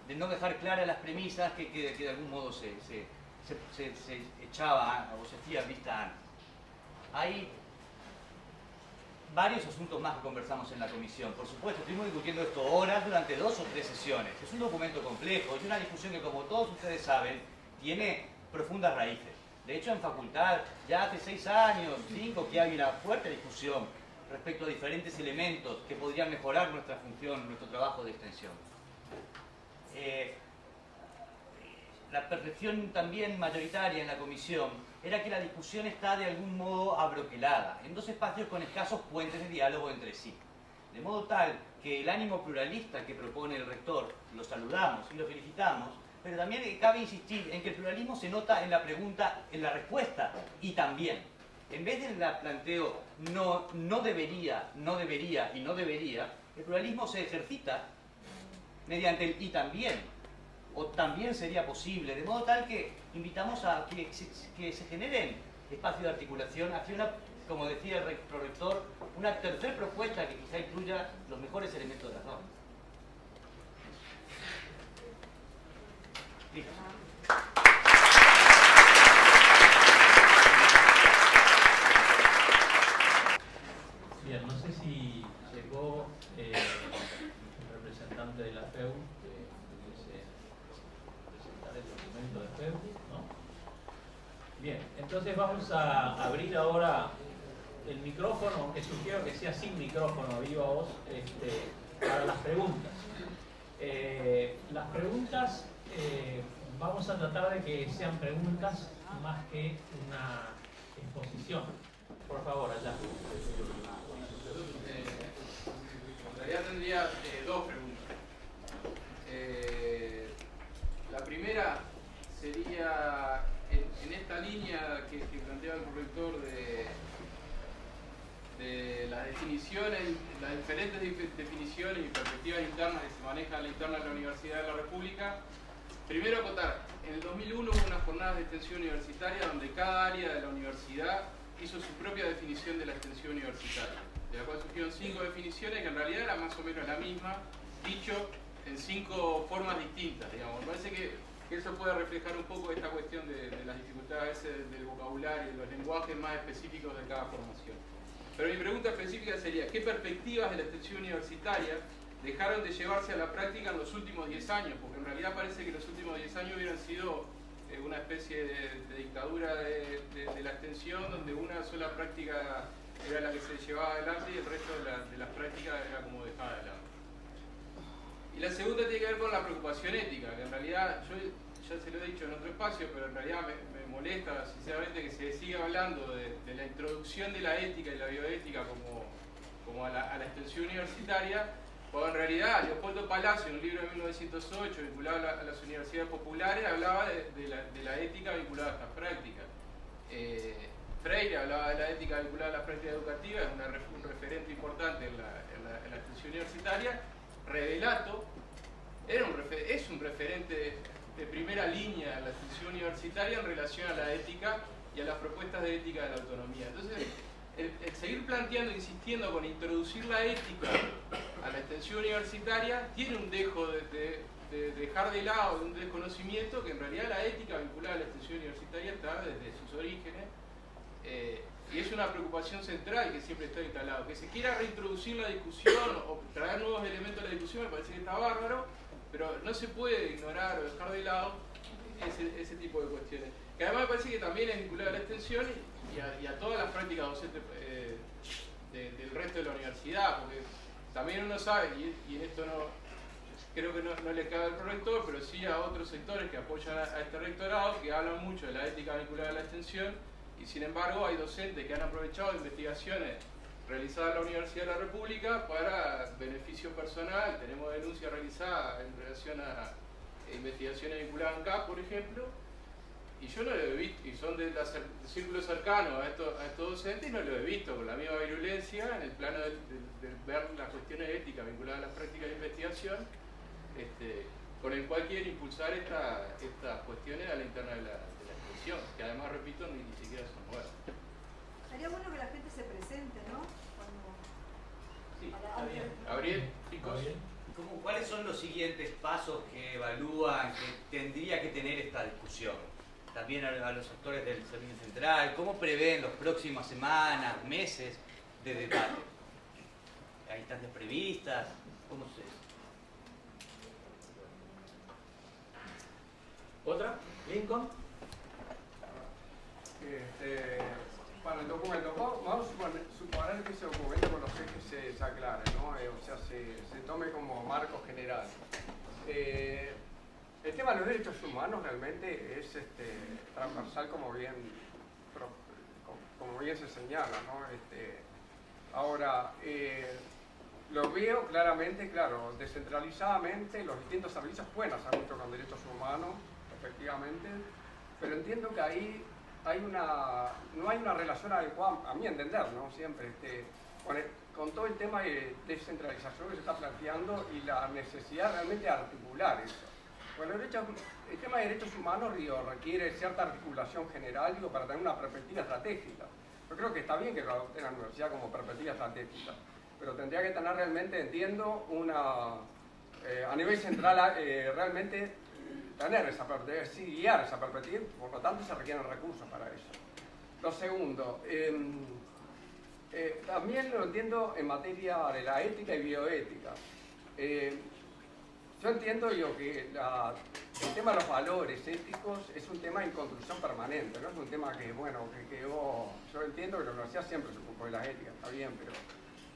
de no dejar claras las premisas que de algún modo se echaba o se hacía vista antes. Hay varios asuntos más que conversamos en la comisión. Por supuesto, estuvimos discutiendo esto horas durante 2 o 3 sesiones. Es un documento complejo, es una discusión que, como todos ustedes saben, tiene profundas raíces. De hecho, en facultad, ya hace 6 años, 5, que hay una fuerte discusión respecto a diferentes elementos que podrían mejorar nuestra función, nuestro trabajo de extensión. La percepción también mayoritaria en la comisión era que la discusión está de algún modo abroquelada, en 2 espacios con escasos puentes de diálogo entre sí. De modo tal que el ánimo pluralista que propone el rector lo saludamos y lo felicitamos, pero también cabe insistir en que el pluralismo se nota en la pregunta, en la respuesta, y también. En vez del planteo no debería, y no debería, el pluralismo se ejercita mediante el y también, o también sería posible, de modo tal que invitamos a que se generen espacios de articulación hacia una, como decía el prorector, una tercera propuesta que quizá incluya los mejores elementos de las dos. Listo. Bien, no sé si llegó el representante de la FEU, que pudiese presentar el documento de FEU, ¿no? Bien, entonces vamos a abrir ahora el micrófono, aunque sugiero que sea sin micrófono, a viva voz, para las preguntas. Las preguntas, vamos a tratar de que sean preguntas más que una exposición. Por favor, allá. En realidad tendría 2 preguntas. La primera sería en esta línea que planteaba el corrector de las definiciones, las diferentes definiciones y perspectivas internas que se manejan a la interna de la Universidad de la República. Primero acotar, en el 2001 hubo unas jornadas de extensión universitaria donde cada área de la universidad hizo su propia definición de la extensión universitaria, de la cual surgieron 5 definiciones que en realidad eran más o menos la misma, dicho en 5 formas distintas, digamos. Me parece que eso puede reflejar un poco esta cuestión de las dificultades del vocabulario y los lenguajes más específicos de cada formación. Pero mi pregunta específica sería, ¿qué perspectivas de la extensión universitaria dejaron de llevarse a la práctica en los últimos 10 años? Porque en realidad parece que los últimos 10 años hubieran sido una especie de dictadura de la extensión, donde una sola práctica era la que se llevaba adelante y el resto de las prácticas era como dejada adelante. Y la segunda tiene que ver con la preocupación ética, que en realidad, yo ya se lo he dicho en otro espacio, pero en realidad me molesta sinceramente que se siga hablando de la introducción de la ética y la bioética como a la extensión universitaria, cuando en realidad Leopoldo Palacio, en un libro de 1908 vinculado a las universidades populares, hablaba de la ética vinculada a estas prácticas. Freire hablaba de la ética vinculada a las prácticas educativas, es un referente importante en la extensión universitaria. Revelato es un referente de primera línea en la extensión universitaria en relación a la ética y a las propuestas de ética de la autonomía. Entonces, el seguir planteando, insistiendo con introducir la ética a la extensión universitaria tiene un dejo de dejar de lado, de un desconocimiento que en realidad la ética vinculada a la extensión universitaria está desde sus orígenes, y es una preocupación central que siempre está instalado. Que se quiera reintroducir la discusión o traer nuevos elementos a la discusión me parece que está bárbaro, pero no se puede ignorar o dejar de lado ese tipo de cuestiones. Que además me parece que también es vinculada a la extensión y a todas las prácticas docentes del resto de la universidad, porque también uno sabe, y en esto creo que no le cabe al prorector, pero sí a otros sectores que apoyan a este rectorado, que hablan mucho de la ética vinculada a la extensión, y sin embargo hay docentes que han aprovechado investigaciones realizadas en la Universidad de la República para beneficio personal. Tenemos denuncias realizadas en relación a investigaciones vinculadas a ANCAP, por ejemplo, y yo no lo he visto, y son de círculos cercanos a estos docentes, y no lo he visto con la misma virulencia en el plano de ver las cuestiones éticas vinculadas a las prácticas de investigación, con el cual quieren impulsar estas cuestiones a la interna de la extensión, que además, repito, ni siquiera son nuevas. Sería bueno que la gente se presente, ¿no? Sí, está bien. Gabriel, chicos. ¿Cuáles son los siguientes pasos que evalúan que tendría que tener esta discusión? También a los actores del Servicio Central, ¿cómo prevén las próximas semanas, meses de debate? ¿Hay instancias previstas? ¿Cómo se...? ¿Otra? ¿Lincoln? Para el documento, vamos a suponer que ese documento con los ejes se aclare, ¿no? O sea, se tome como marco general. El tema de los derechos humanos realmente es transversal, como bien se señala, ¿no? Ahora, lo veo claramente, claro, descentralizadamente, los distintos servicios pueden hacer mucho con derechos humanos, efectivamente, pero entiendo que ahí no hay una relación adecuada, a mi entender, ¿no? Siempre, con todo el tema de descentralización que se está planteando y la necesidad realmente de articular eso. Bueno, el tema de derechos humanos requiere cierta articulación general para tener una perspectiva estratégica. Yo creo que está bien que lo adopte la universidad como perspectiva estratégica, pero tendría que tener realmente, entiendo, a nivel central realmente tener esa perspectiva, sí, guiar esa perspectiva, por lo tanto se requieren recursos para eso. Lo segundo, también lo entiendo en materia de la ética y bioética. Yo entiendo que el tema de los valores éticos es un tema en construcción permanente, no es un tema que quedó. Yo entiendo que la universidad siempre se ocupó de la ética, está bien, pero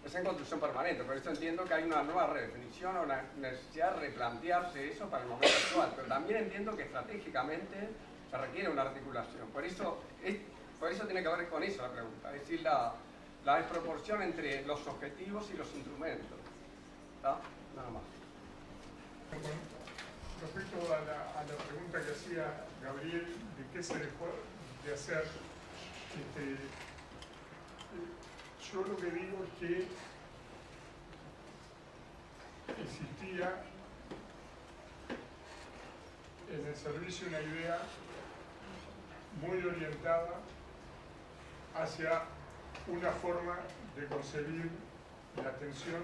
es en construcción permanente. Por eso entiendo que hay una nueva redefinición o una necesidad de replantearse eso para el momento actual. Pero también entiendo que estratégicamente se requiere una articulación. Por eso tiene que ver con eso la pregunta, es decir, la desproporción entre los objetivos y los instrumentos. ¿Está? Nada más. Respecto a la pregunta que hacía Gabriel, de qué se dejó de hacer, yo lo que digo es que existía en el servicio una idea muy orientada hacia una forma de concebir la atención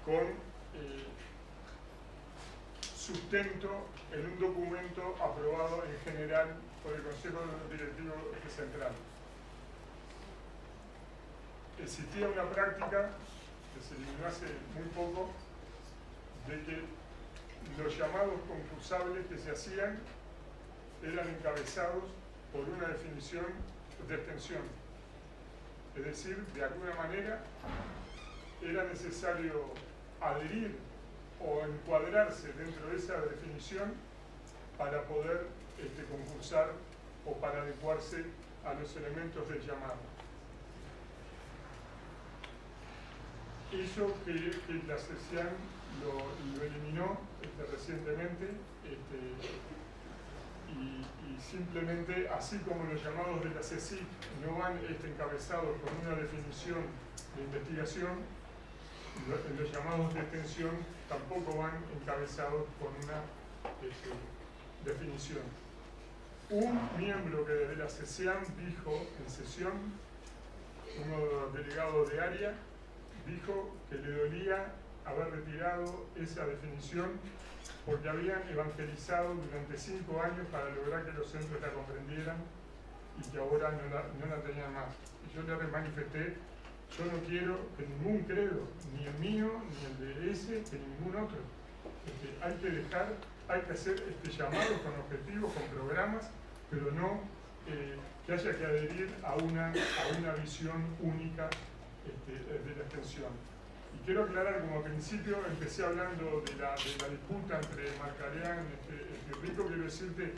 con sustento en un documento aprobado en general por el Consejo Directivo Central. Existía una práctica que se eliminó hace muy poco de que los llamados concursables que se hacían eran encabezados por una definición de extensión. Es decir, de alguna manera era necesario adherir o encuadrarse dentro de esa definición para poder concursar o para adecuarse a los elementos del llamado. Eso que la CECIAN lo eliminó recientemente y simplemente, así como los llamados de la CECIC no van encabezados con una definición de investigación, los llamados de extensión tampoco van encabezados con una definición. Un miembro que desde la CECIAN dijo en sesión, uno delegado de área, dijo que le dolía haber retirado esa definición porque habían evangelizado durante 5 años para lograr que los centros la comprendieran y que ahora no la tenían más. Y yo le manifesté: yo no quiero que ningún credo, ni el mío, ni el de ese, que ningún otro. Hay que hacer llamados con objetivos, con programas, pero no que haya que adherir a una visión única de la extensión. Y quiero aclarar, como principio empecé hablando de la disputa entre Marcarián y Rico, quiero decirte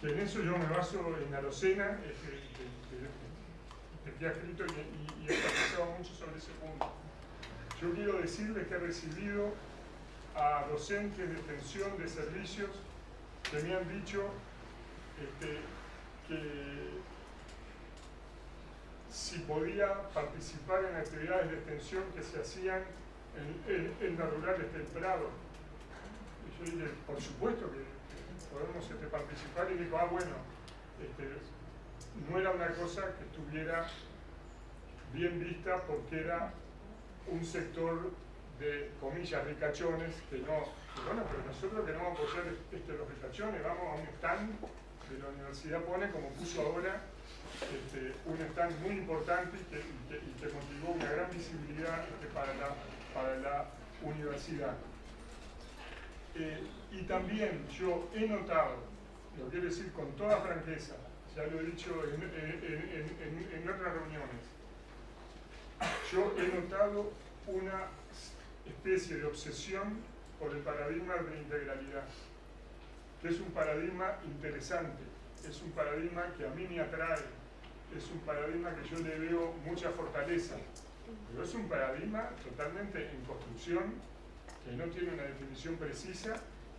que en eso yo me baso en Arocena, que ha escrito y he pensado mucho sobre ese punto. Yo quiero decirles que he recibido a docentes de extensión de servicios que me han dicho que si podía participar en actividades de extensión que se hacían en la rural El Prado. Y yo dije, por supuesto que podemos participar, y dijo, bueno, no era una cosa que estuviera bien vista porque era un sector de, comillas, ricachones, que no, bueno, pero nosotros queremos apoyar los ricachones, vamos a un stand de la universidad, pone como puso ahora, un stand muy importante y que motivó una gran visibilidad para la universidad. Y también yo he notado, lo quiero decir con toda franqueza, ya lo he dicho en otras reuniones, yo he notado una especie de obsesión por el paradigma de la integralidad, que es un paradigma interesante, es un paradigma que a mí me atrae, es un paradigma que yo le veo mucha fortaleza, pero es un paradigma totalmente en construcción, que no tiene una definición precisa,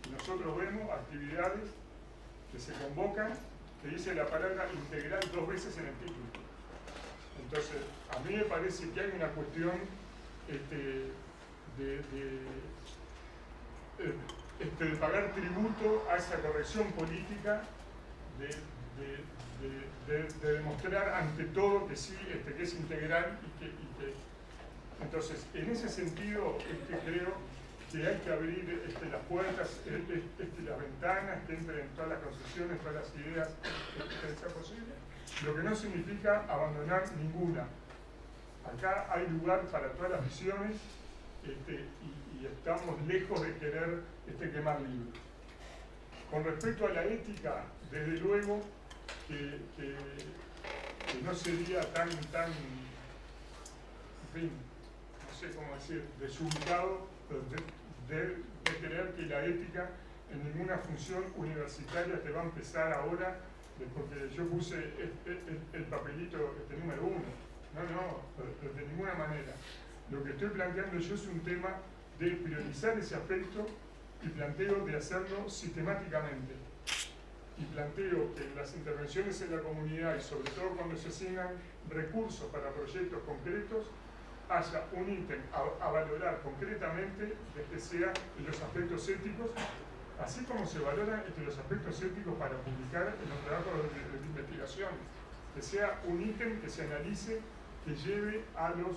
y nosotros vemos actividades que se convocan, que dice la palabra integral 2 veces en el título. Entonces, a mí me parece que hay una cuestión de pagar tributo a esa corrección política, de demostrar ante todo que sí, que es integral y que entonces, en ese sentido, creo que hay que abrir las puertas, las ventanas, que entren todas las concesiones, todas las ideas que sea posible, lo que no significa abandonar ninguna. Acá hay lugar para todas las visiones y estamos lejos de querer quemar libros. Con respecto a la ética, desde luego que no sería tan, en fin, no sé cómo decir, desubicado de creer que la ética en ninguna función universitaria te va a empezar ahora, porque yo puse el papelito número 1. No, de ninguna manera. Lo que estoy planteando yo es un tema de priorizar ese aspecto y planteo de hacerlo sistemáticamente. Y planteo que en las intervenciones en la comunidad y sobre todo cuando se asignan recursos para proyectos concretos, haya un ítem a valorar concretamente de que sea los aspectos éticos, así como se valoran los aspectos éticos para publicar en los trabajos de investigación, que sea un ítem que se analice, que lleve a los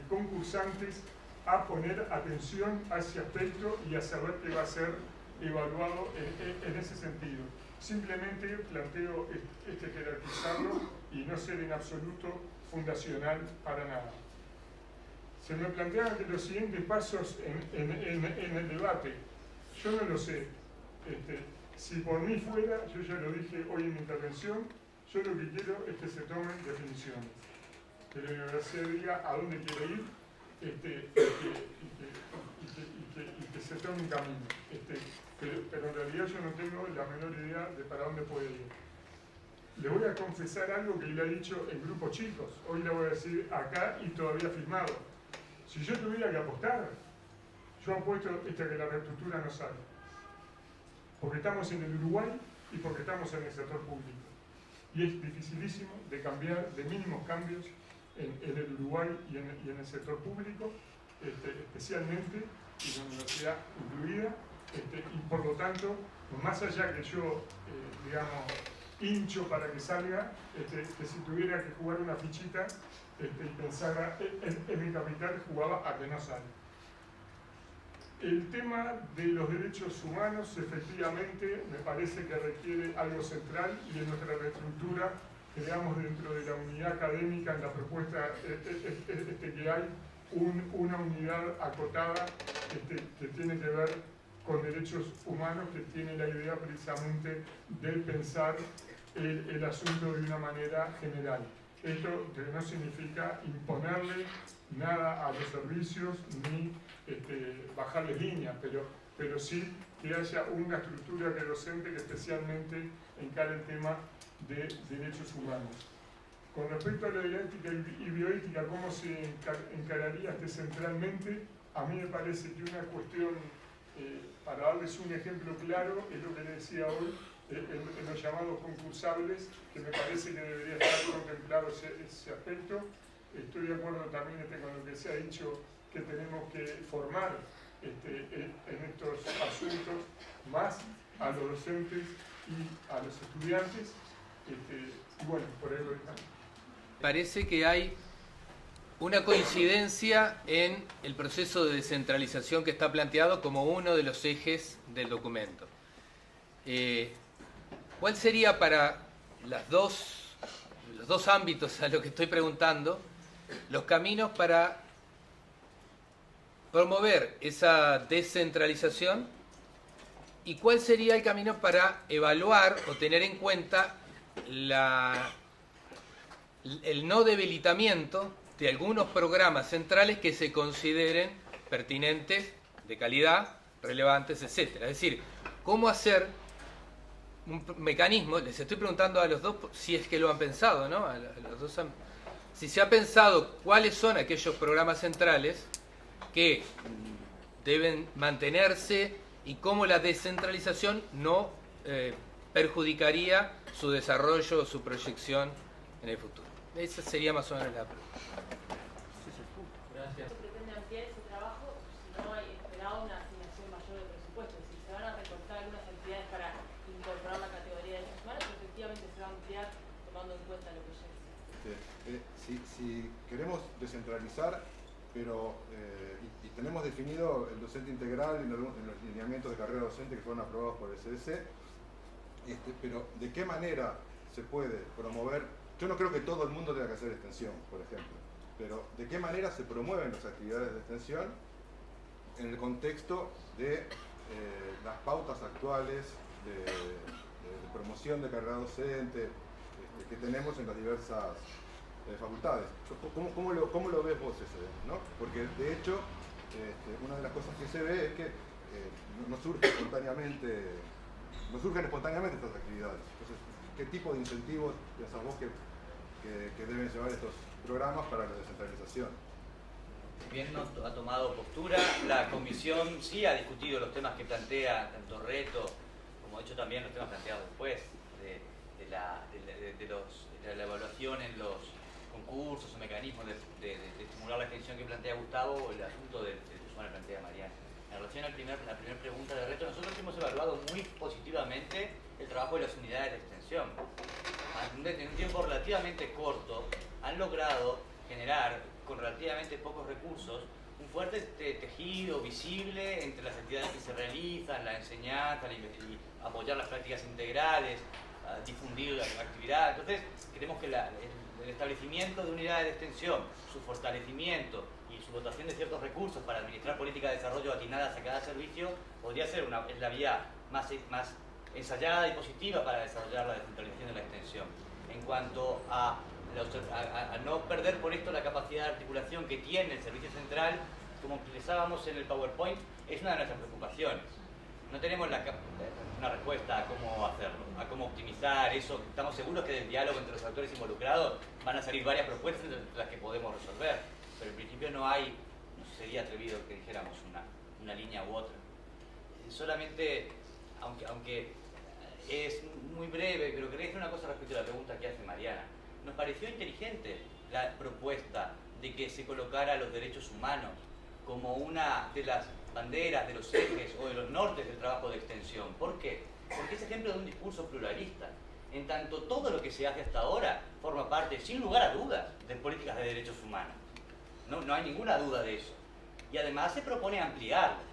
concursantes a poner atención a ese aspecto y a saber que va a ser evaluado en ese sentido. Simplemente planteo jerarquizarlo y no ser en absoluto fundacional para nada. Se me planteaban que los siguientes pasos en el debate, yo no lo sé. Si por mí fuera, yo ya lo dije hoy en mi intervención, yo lo que quiero es que se tomen definiciones, que la universidad diga a dónde quiere ir y que se tome un camino. Pero en realidad yo no tengo la menor idea de para dónde puede ir. Le voy a confesar algo que le he dicho en grupos chicos, hoy le voy a decir acá y todavía firmado. Si yo tuviera que apostar, yo apuesto que la reestructura no sale. Porque estamos en el Uruguay y porque estamos en el sector público. Y es dificilísimo de cambiar, de mínimos cambios en el Uruguay y en el sector público, especialmente, y la universidad incluida, y por lo tanto, más allá que yo, hincho para que salga, que si tuviera que jugar una fichita y pensara en mi capital, jugaba a que no sale. El tema de los derechos humanos, efectivamente, me parece que requiere algo central y en nuestra reestructura creamos dentro de la unidad académica, en la propuesta que hay, una unidad acotada que tiene que ver con derechos humanos, que tiene la idea precisamente de pensar el asunto de una manera general. Esto que no significa imponerle nada a los servicios ni bajarle líneas, pero sí que haya una estructura docente que especialmente encare el tema de derechos humanos. Con respecto a la ética y bioética, ¿cómo se encararía centralmente? A mí me parece que una cuestión, para darles un ejemplo claro, es lo que les decía hoy, en los llamados concursables, que me parece que debería estar contemplado ese aspecto. Estoy de acuerdo también con lo que se ha dicho, que tenemos que formar en estos asuntos más a los docentes y a los estudiantes, y bueno, por ahí lo dejamos. Parece que hay una coincidencia en el proceso de descentralización que está planteado como uno de los ejes del documento. ¿Cuál sería para los dos ámbitos a los que estoy preguntando, los caminos para promover esa descentralización? ¿Y cuál sería el camino para evaluar o tener en cuenta el no debilitamiento de algunos programas centrales que se consideren pertinentes, de calidad, relevantes, etc.? Es decir, ¿cómo hacer un mecanismo? Les estoy preguntando a los dos si es que lo han pensado, ¿no? A los dos si se ha pensado cuáles son aquellos programas centrales que deben mantenerse y cómo la descentralización no perjudicaría su desarrollo o su proyección en el futuro. Esa sería más o menos la pregunta. Gracias. Se pretende ampliar ese trabajo si no hay esperado una asignación mayor de presupuesto. Es decir, se van a recortar algunas actividades para incorporar la categoría de derechos humanos, pero efectivamente se va a ampliar tomando en cuenta lo que ya existe. Si queremos descentralizar, pero y tenemos definido el docente integral en los lineamientos de carrera docente que fueron aprobados por el CDC, pero ¿de qué manera se puede promover? Yo no creo que todo el mundo tenga que hacer extensión, por ejemplo, pero ¿de qué manera se promueven las actividades de extensión en el contexto de las pautas actuales de promoción de carrera docente que tenemos en las diversas facultades? ¿Cómo lo ves vos ese? ¿No? Porque de hecho, una de las cosas que se ve es que no surgen espontáneamente estas actividades. Entonces, ¿qué tipo de incentivos pensás vos que deben llevar estos programas para la descentralización? Bien, no ha tomado postura. La comisión sí ha discutido los temas que plantea tanto Reto, como ha hecho también los temas planteados después de la evaluación en los concursos o mecanismos de estimular la extensión que plantea Gustavo, o el asunto del usuario que plantea Mariana. En relación a la primera pregunta de Reto, nosotros hemos evaluado muy positivamente el trabajo de las unidades de extensión. En un tiempo relativamente corto han logrado generar con relativamente pocos recursos un fuerte tejido visible entre las actividades que se realizan, la enseñanza, y apoyar las prácticas integrales, difundir la actividad. Entonces creemos que el establecimiento de unidades de extensión, su fortalecimiento y su dotación de ciertos recursos para administrar políticas de desarrollo atinadas a cada servicio podría ser es la vía más ensayada y positiva para desarrollar la descentralización de la extensión. En cuanto a no perder por esto la capacidad de articulación que tiene el servicio central, como expresábamos en el PowerPoint, es una de nuestras preocupaciones. No tenemos una respuesta a cómo hacerlo, a cómo optimizar eso. Estamos seguros que del diálogo entre los actores involucrados van a salir varias propuestas entre las que podemos resolver, pero en principio no sería atrevido que dijéramos una línea u otra. Solamente, aunque es muy breve, pero quería decir una cosa respecto a la pregunta que hace Mariana. Nos pareció inteligente la propuesta de que se colocara los derechos humanos como una de las banderas, de los ejes o de los nortes del trabajo de extensión. ¿Por qué? Porque es ejemplo de un discurso pluralista. En tanto, todo lo que se hace hasta ahora forma parte, sin lugar a dudas, de políticas de derechos humanos. No hay ninguna duda de eso. Y además se propone ampliarlo.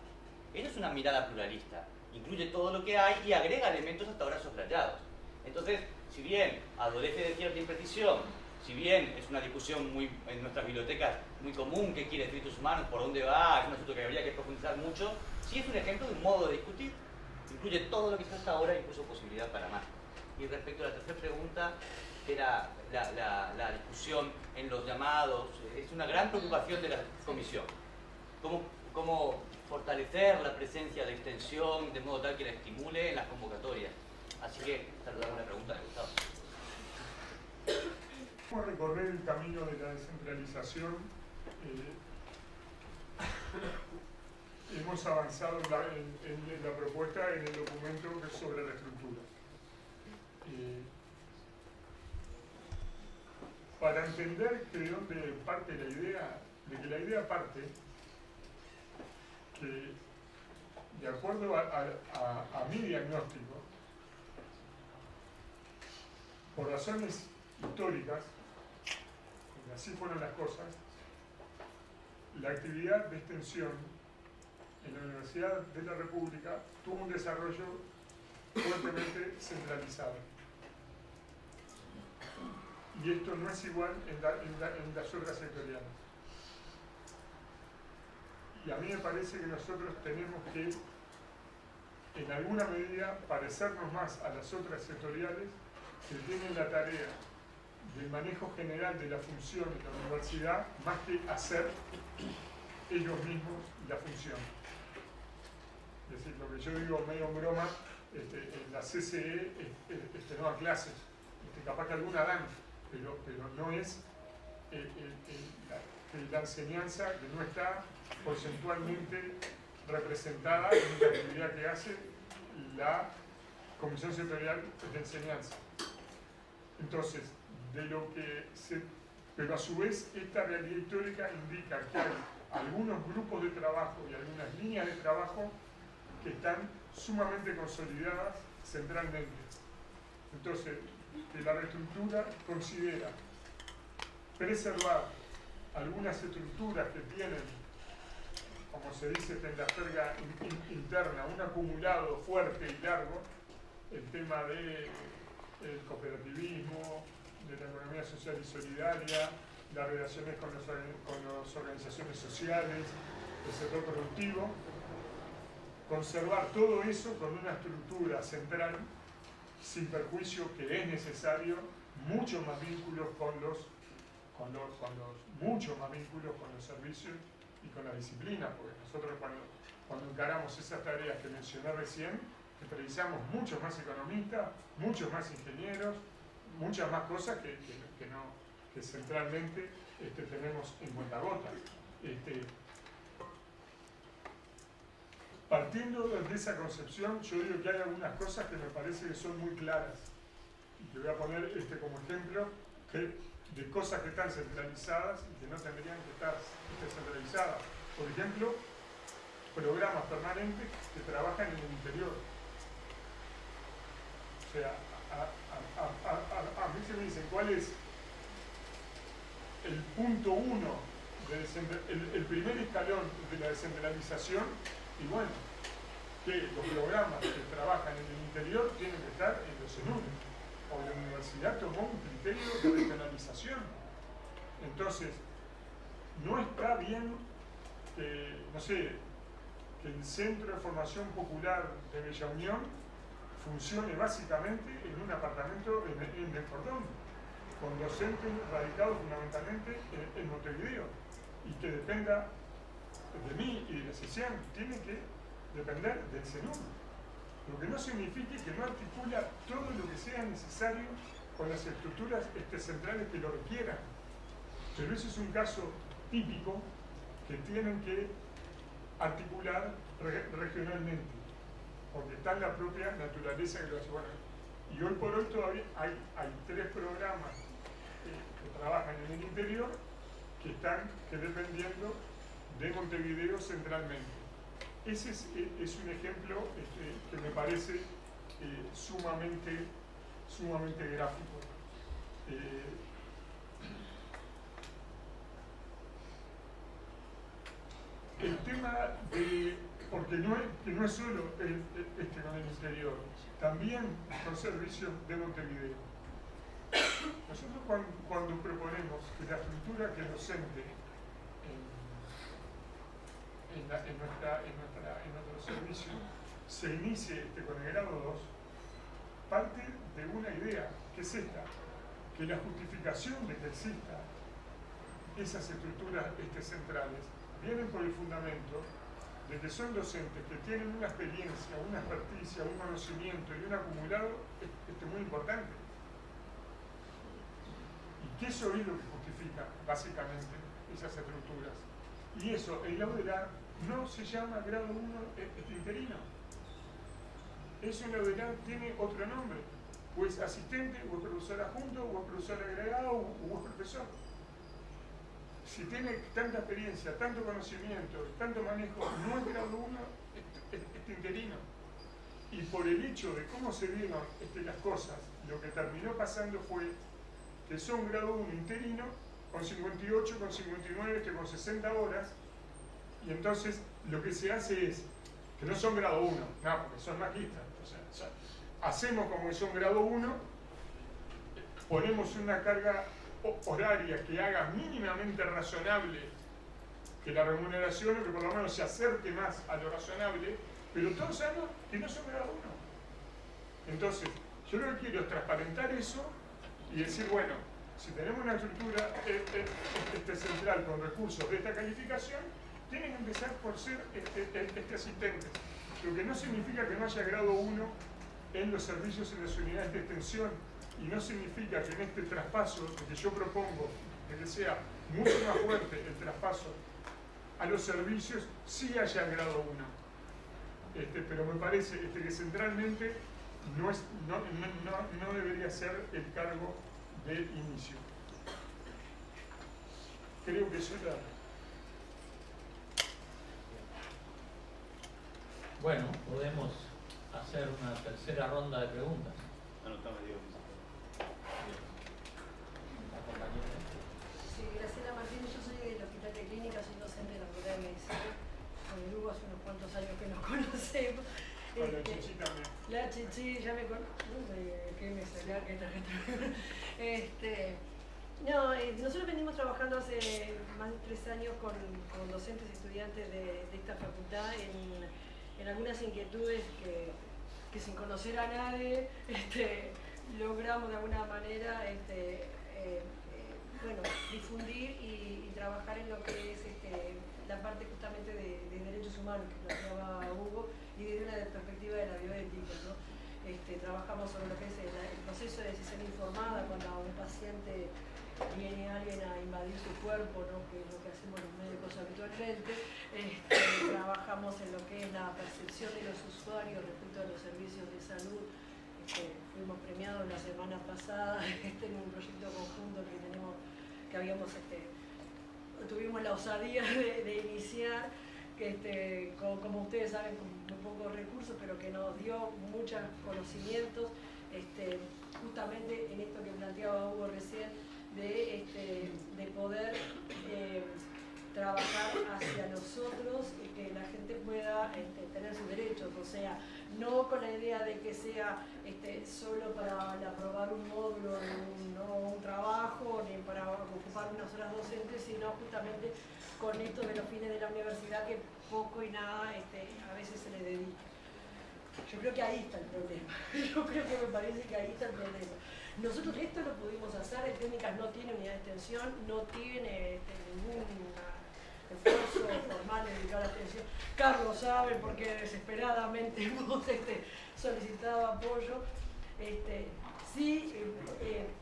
Eso es una mirada pluralista. Incluye todo lo que hay y agrega elementos hasta ahora soslayados. Entonces, si bien adolece de cierta imprecisión, si bien es una discusión en nuestras bibliotecas muy común, qué quiere derechos humanos, por dónde va, es un asunto que habría que profundizar mucho, sí es un ejemplo de un modo de discutir. Incluye todo lo que se hace hasta ahora, incluso posibilidad para más. Y respecto a la tercera pregunta, la discusión en los llamados. Es una gran preocupación de la comisión. ¿Cómo fortalecer la presencia de extensión de modo tal que la estimule en las convocatorias? Así que saludamos la pregunta de Gustavo. Vamos a recorrer el camino de la descentralización. Hemos avanzado en la propuesta, en el documento que es sobre la estructura. Para entender de dónde parte la idea, de que la idea parte, que de acuerdo a mi diagnóstico, por razones históricas, porque así fueron las cosas, la actividad de extensión en la Universidad de la República tuvo un desarrollo fuertemente centralizado. Y esto no es igual en las otras sectoriales. Y a mí me parece que nosotros tenemos que, en alguna medida, parecernos más a las otras sectoriales que tienen la tarea del manejo general de la función de la universidad, más que hacer ellos mismos la función. Es decir, lo que yo digo medio en broma, en la CCE no da clases, capaz que alguna dan, pero no es la enseñanza que no está porcentualmente representada en la actividad que hace la Comisión Sectorial de Enseñanza. Entonces, pero a su vez esta realidad histórica indica que hay algunos grupos de trabajo y algunas líneas de trabajo que están sumamente consolidadas centralmente. Entonces, que la reestructura considera preservar algunas estructuras que tienen, como se dice en la jerga interna, un acumulado fuerte y largo, el tema del cooperativismo, de la economía social y solidaria, las relaciones con las organizaciones sociales, el sector productivo, conservar todo eso con una estructura central, sin perjuicio que es necesario muchos más vínculos muchos más vínculos con los servicios y con las disciplinas, porque nosotros cuando encaramos esas tareas que mencioné recién, precisamos muchos más economistas, muchos más ingenieros, muchas más cosas que centralmente tenemos en cuentagotas. Partiendo de esa concepción, yo digo que hay algunas cosas que me parece que son muy claras. Y te voy a poner como ejemplo de cosas que están centralizadas y que no tendrían que estar centralizadas. Por ejemplo, programas permanentes que trabajan en el interior. O sea, a mí se me dicen cuál es el punto 1, el primer escalón de la descentralización, y bueno, que los programas que trabajan en el interior tienen que estar en los ENURE, o la universidad tomó un criterio de regionalización. Entonces, no está bien no sé, que el Centro de Formación Popular de Bella Unión funcione básicamente en un apartamento en El Cordón, con docentes radicados fundamentalmente en Montevideo, y que dependa de mí y de la CECIAN, tiene que depender del CENUR, lo que no significa que no articula todo lo que sea necesario con las estructuras centrales que lo requieran. Pero ese es un caso típico que tienen que articular regionalmente, porque está en la propia naturaleza que lo hace. Bueno, y hoy por hoy todavía hay 3 programas que trabajan en el interior que están dependiendo de Montevideo centralmente. Ese es un ejemplo que me parece sumamente gráfico. El tema porque no es solo con el interior, también con servicios de Montevideo. Nosotros cuando proponemos que la estructura que docente en nuestro servicio se inicie con el grado 2, parte de una idea, que es esta, que la justificación de que exista esas estructuras centrales vienen por el fundamento de que son docentes que tienen una experiencia, una experticia, un conocimiento y un acumulado muy importante. Y que eso es lo que justifica básicamente esas estructuras. Y eso, el laudelar no se llama grado 1 interino. Eso en laudelar tiene otro nombre. O es asistente, o es profesor adjunto, o es profesor agregado, o es profesor. Si tiene tanta experiencia, tanto conocimiento, tanto manejo, no es grado 1, es interino. Y por el hecho de cómo se dieron las cosas, lo que terminó pasando fue que son grado 1 interino, con 58, con 59, con 60 horas, y entonces lo que se hace es, que no son grado 1, no, porque son magistras, o sea, hacemos como que son grado 1, ponemos una carga horaria que haga mínimamente razonable que la remuneración, o que por lo menos se acerque más a lo razonable, pero todos sabemos que no son grado 1. Entonces, yo lo que quiero es transparentar eso y decir, bueno, si tenemos una estructura central con recursos de esta calificación, tienen que empezar por ser asistentes. Lo que no significa que no haya grado 1 en los servicios en las unidades de extensión, y no significa que en este traspaso que yo propongo, que sea mucho más fuerte el traspaso a los servicios, sí haya grado 1. Pero me parece que centralmente no debería ser el cargo de inicio. Creo que eso era. Bueno, podemos hacer una tercera ronda de preguntas. Anotame, Diego. La compañera. Sí, Graciela Martínez, yo soy del Hospital de Clínica, soy docente de la Facultad de Medicina. Con el Hugo hace unos cuantos años que nos conocemos. Con la Chichi también. La Chichi, ya me conoce. No sé qué me salió, qué tarjeta. Nosotros venimos trabajando hace más de 3 años con docentes y estudiantes de esta facultad en algunas inquietudes que sin conocer a nadie logramos de alguna manera difundir y trabajar en lo que es la parte justamente de derechos humanos que planteaba Hugo y desde una perspectiva de la bioética, ¿no? Trabajamos sobre lo que es el proceso de decisión informada cuando a un paciente viene alguien a invadir su cuerpo, ¿no? Que es lo que hacemos los médicos habitualmente. Trabajamos en lo que es la percepción de los usuarios respecto a los servicios de salud. Fuimos premiados la semana pasada en un proyecto conjunto tuvimos la osadía de iniciar, como ustedes saben, con muy pocos recursos, pero que nos dio muchos conocimientos, justamente en esto que planteaba Hugo recién, de poder trabajar hacia nosotros y que la gente pueda tener sus derechos, o sea, no con la idea de que sea solo para aprobar un módulo, un trabajo, ni para ocupar unas horas docentes, sino justamente con esto de los fines de la universidad que poco y nada a veces se le dedica. Yo creo que ahí está el problema. Me parece que ahí está el problema. Nosotros esto lo pudimos hacer, el Técnicas no tiene unidad de extensión, no tiene ningún esfuerzo formal de dedicar atención. Carlos sabe porque desesperadamente hemos solicitado apoyo.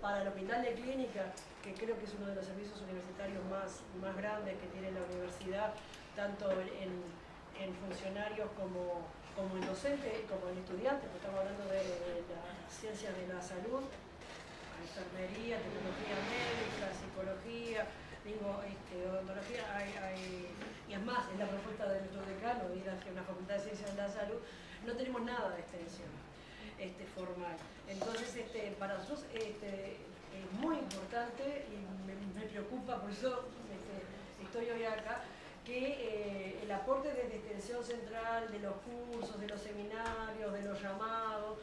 Para el Hospital de Clínica, que creo que es uno de los servicios universitarios más grandes que tiene la universidad, tanto en funcionarios como en docentes, como en estudiantes, porque estamos hablando de las ciencias de la salud, enfermería, tecnología médica, psicología, odontología, y es más, es la propuesta de nuestro decano ir hacia una facultad de ciencias de la salud, no tenemos nada de extensión formal. Entonces, para nosotros es muy importante y me preocupa, por eso estoy hoy acá, que el aporte desde extensión central, de los cursos, de los seminarios, de los llamados,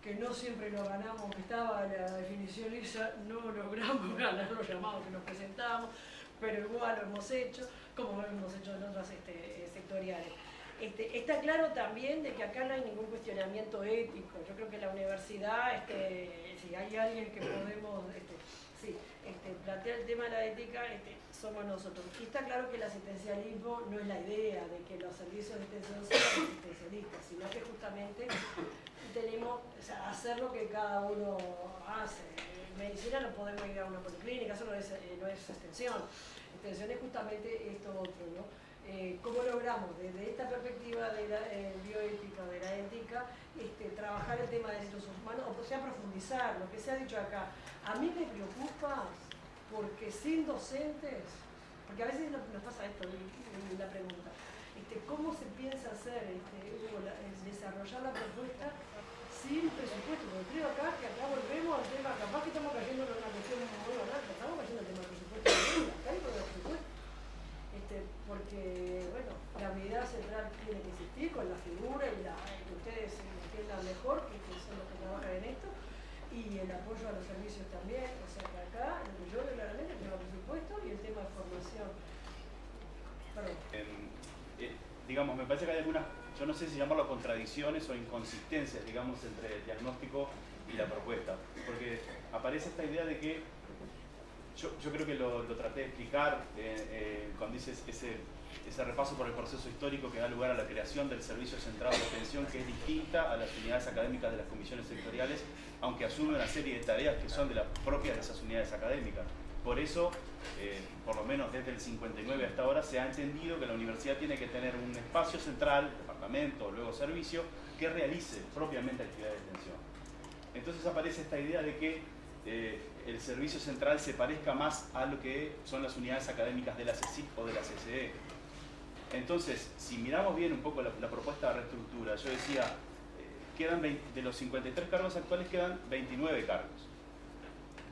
que no siempre lo ganamos, que estaba la definición lisa, no logramos ganar los llamados que nos presentamos, pero igual lo hemos hecho, como lo hemos hecho en otras sectoriales. Está claro también de que acá no hay ningún cuestionamiento ético. Yo creo que la universidad, si hay alguien que podemos plantear el tema de la ética, somos nosotros. Y está claro que el asistencialismo no es la idea de que los servicios de extensión sean asistencialistas, sino que justamente tenemos hacer lo que cada uno hace. En medicina no podemos ir a una policlínica, eso no es extensión. Extensión es justamente esto otro, ¿no? ¿Cómo logramos desde esta perspectiva de la bioética, de la ética, trabajar el tema de derechos humanos, o sea, profundizar lo que se ha dicho acá? A mí me preocupa porque sin docentes, porque a veces nos pasa esto, la pregunta, ¿cómo se piensa hacer, desarrollar la propuesta sin presupuesto? Porque creo acá que acá volvemos al tema, capaz que estamos cayendo en una cuestión muy banal, estamos cayendo en el tema del presupuesto, acá hay problema de presupuesto. Porque, bueno, la unidad central tiene que existir con la figura y que ustedes entiendan mejor, que son los que trabajan en esto, y el apoyo a los servicios también. O sea que acá, lo que yo veo claramente, el tema del presupuesto y el tema de formación. Perdón. Digamos, me parece que hay algunas, yo no sé si llamarlo contradicciones o inconsistencias, digamos, entre el diagnóstico y la propuesta. Porque aparece esta idea de que yo creo que lo traté de explicar cuando hice ese repaso por el proceso histórico que da lugar a la creación del Servicio Central de Extensión, que es distinta a las unidades académicas de las comisiones sectoriales, aunque asume una serie de tareas que son de las propias de esas unidades académicas. Por eso, por lo menos desde el 59 hasta ahora, se ha entendido que la universidad tiene que tener un espacio central, departamento, luego servicio, que realice propiamente actividades de extensión. Entonces aparece esta idea de que el servicio central se parezca más a lo que son las unidades académicas de la CSIC o de la CCE. Entonces, si miramos bien un poco la propuesta de reestructura, yo decía, de los 53 cargos actuales quedan 29 cargos.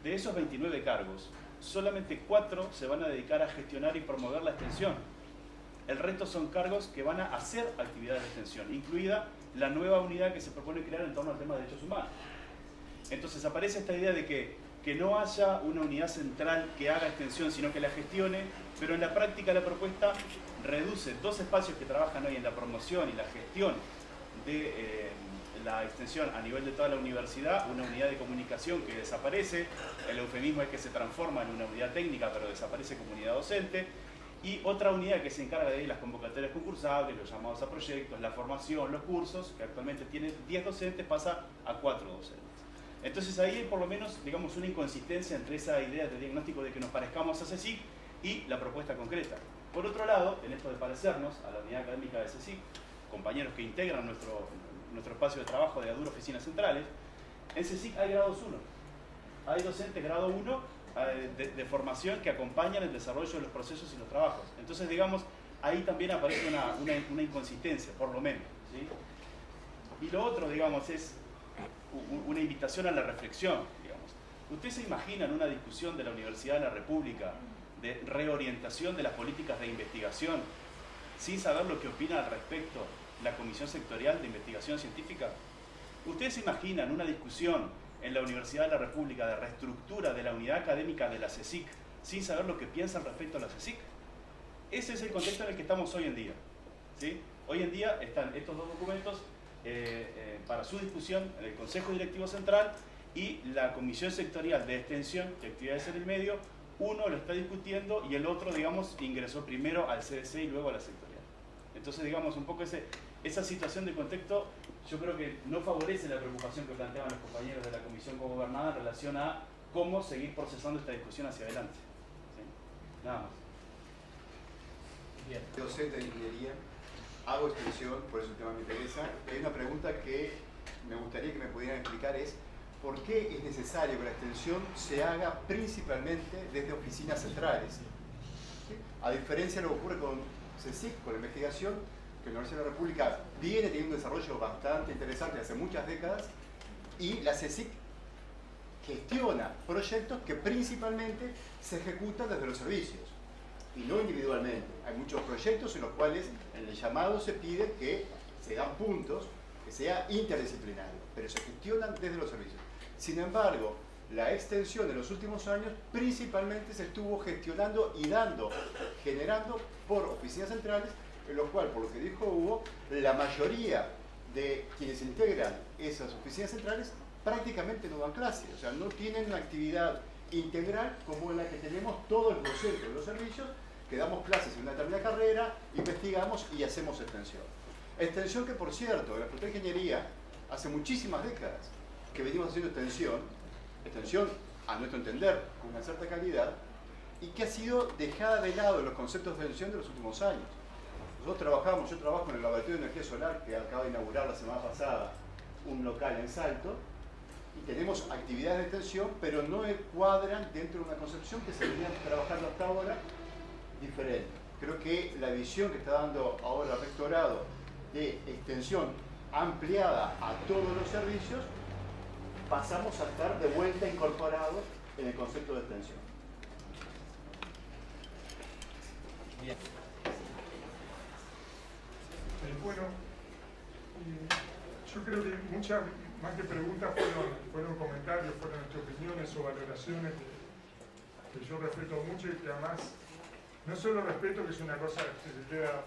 De esos 29 cargos, solamente 4 se van a dedicar a gestionar y promover la extensión. El resto son cargos que van a hacer actividades de extensión, incluida la nueva unidad que se propone crear en torno al tema de derechos humanos. Entonces aparece esta idea de que no haya una unidad central que haga extensión, sino que la gestione, pero en la práctica la propuesta reduce 2 espacios que trabajan hoy en la promoción y la gestión de la extensión a nivel de toda la universidad, una unidad de comunicación que desaparece, el eufemismo es que se transforma en una unidad técnica, pero desaparece como unidad docente, y otra unidad que se encarga de las convocatorias concursables, los llamados a proyectos, la formación, los cursos, que actualmente tiene 10 docentes, pasa a 4 docentes. Entonces ahí hay por lo menos, digamos, una inconsistencia entre esa idea de diagnóstico de que nos parezcamos a CSIC y la propuesta concreta. Por otro lado, en esto de parecernos a la unidad académica de CSIC, compañeros que integran nuestro espacio de trabajo de ADUR Oficinas Centrales, en CSIC hay grados 1. Hay docentes grado 1 de formación que acompañan el desarrollo de los procesos y los trabajos. Entonces, digamos, ahí también aparece una inconsistencia, por lo menos, ¿sí? Y lo otro, digamos, es una invitación a la reflexión, digamos. ¿Ustedes se imaginan una discusión de la Universidad de la República de reorientación de las políticas de investigación sin saber lo que opina al respecto la Comisión Sectorial de Investigación Científica? ¿Ustedes se imaginan una discusión en la Universidad de la República de reestructura de la unidad académica de la CSIC sin saber lo que piensa al respecto a la CSIC? Ese es el contexto en el que estamos hoy en día, ¿sí? Hoy en día están estos 2 documentos para su discusión en el Consejo Directivo Central y la Comisión Sectorial de Extensión de Actividades en el Medio. Uno lo está discutiendo y el otro, digamos, ingresó primero al CDC y luego a la sectorial. Entonces, digamos, un poco esa situación de contexto yo creo que no favorece la preocupación que planteaban los compañeros de la Comisión Cogobernada en relación a cómo seguir procesando esta discusión hacia adelante. ¿Sí? Nada más. Bien. Docente de ingeniería, hago extensión, por eso el tema me interesa. Hay una pregunta que me gustaría que me pudieran explicar, es ¿por qué es necesario que la extensión se haga principalmente desde oficinas centrales? ¿Sí? A diferencia de lo que ocurre con CSIC, con la investigación, que la Universidad de la República viene teniendo un desarrollo bastante interesante hace muchas décadas, y la CSIC gestiona proyectos que principalmente se ejecutan desde los servicios y no individualmente. Hay muchos proyectos en los cuales en el llamado se pide que se dan puntos, que sea interdisciplinario, pero se gestionan desde los servicios. Sin embargo, la extensión en los últimos años principalmente se estuvo gestionando y generando por oficinas centrales en los cuales, por lo que dijo Hugo, la mayoría de quienes integran esas oficinas centrales prácticamente no dan clase, o sea, no tienen una actividad integral como la que tenemos todos los docentes de los servicios, que damos clases en una determinada carrera, investigamos y hacemos extensión. Extensión que, por cierto, en la Facultad de Ingeniería, hace muchísimas décadas que venimos haciendo extensión a nuestro entender con una cierta calidad, y que ha sido dejada de lado en los conceptos de extensión de los últimos años. Nosotros trabajamos, yo trabajo en el Laboratorio de Energía Solar, que acaba de inaugurar la semana pasada un local en Salto, y tenemos actividades de extensión, pero no cuadran dentro de una concepción que se venía trabajando hasta ahora diferente. Creo que la visión que está dando ahora el rectorado de extensión ampliada a todos los servicios, pasamos a estar de vuelta incorporados en el concepto de extensión. Bien. Bueno, yo creo que muchas más que preguntas fueron comentarios, fueron opiniones o valoraciones que yo respeto mucho y que además no solo respeto, que es una cosa que se queda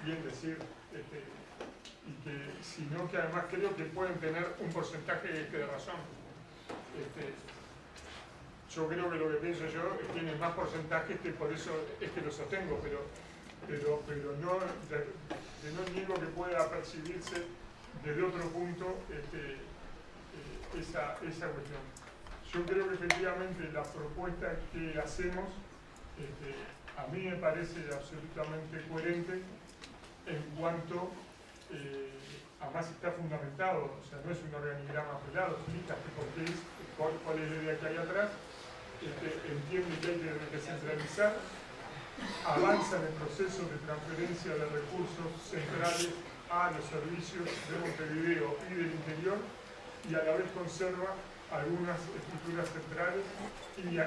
bien decir, sino que además creo que pueden tener un porcentaje de razón. Yo creo que lo que pienso yo tiene más porcentajes, que por eso es que lo sostengo, pero no niego que pueda percibirse desde otro punto esa cuestión. Yo creo que efectivamente la propuesta que hacemos a mí me parece absolutamente coherente en cuanto además está fundamentado, o sea, no es un organigrama pelado, explica cuál es la idea que hay atrás, entiende que hay que descentralizar, avanza en el proceso de transferencia de recursos centrales a los servicios de Montevideo y del interior, y a la vez conserva algunas estructuras centrales y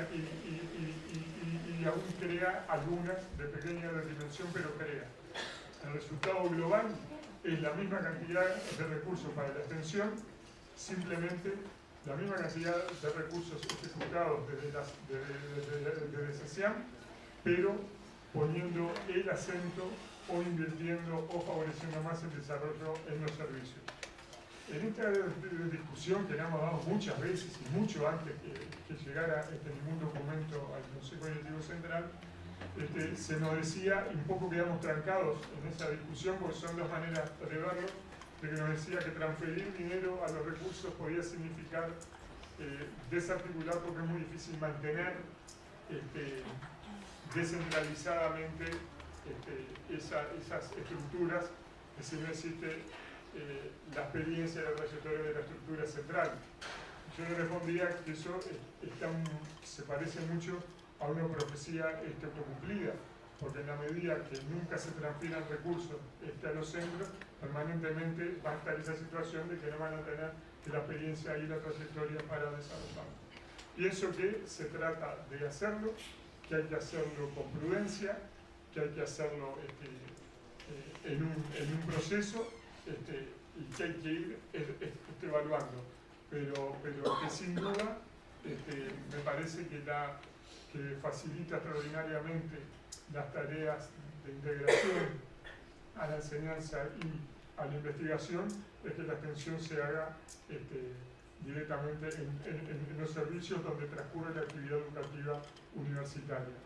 aún crea algunas de pequeña dimensión, pero crea. El resultado global es la misma cantidad de recursos para la extensión, simplemente la misma cantidad de recursos ejecutados desde CECIAM, pero poniendo el acento o invirtiendo o favoreciendo más el desarrollo en los servicios. En esta discusión que le hemos dado muchas veces y mucho antes que llegara ningún documento al Consejo Directivo Central, se nos decía, y un poco quedamos trancados en esa discusión porque son dos maneras de verlo, de que nos decía que transferir dinero a los recursos podía significar desarticular, porque es muy difícil mantener descentralizadamente esas estructuras, que si no existe la experiencia de la trayectoria de la estructura central. Yo le respondía que eso se parece mucho a una profecía autocumplida, porque en la medida que nunca se transfieran recursos a los centros, permanentemente va a estar esa situación de que no van a tener la experiencia y la trayectoria para desarrollarlo. Pienso que se trata de hacerlo, que hay que hacerlo con prudencia, que hay que hacerlo en un proceso y que hay que ir evaluando, pero que sin duda me parece que facilita extraordinariamente las tareas de integración a la enseñanza y a la investigación, es que la extensión se haga directamente en los servicios donde transcurre la actividad educativa universitaria.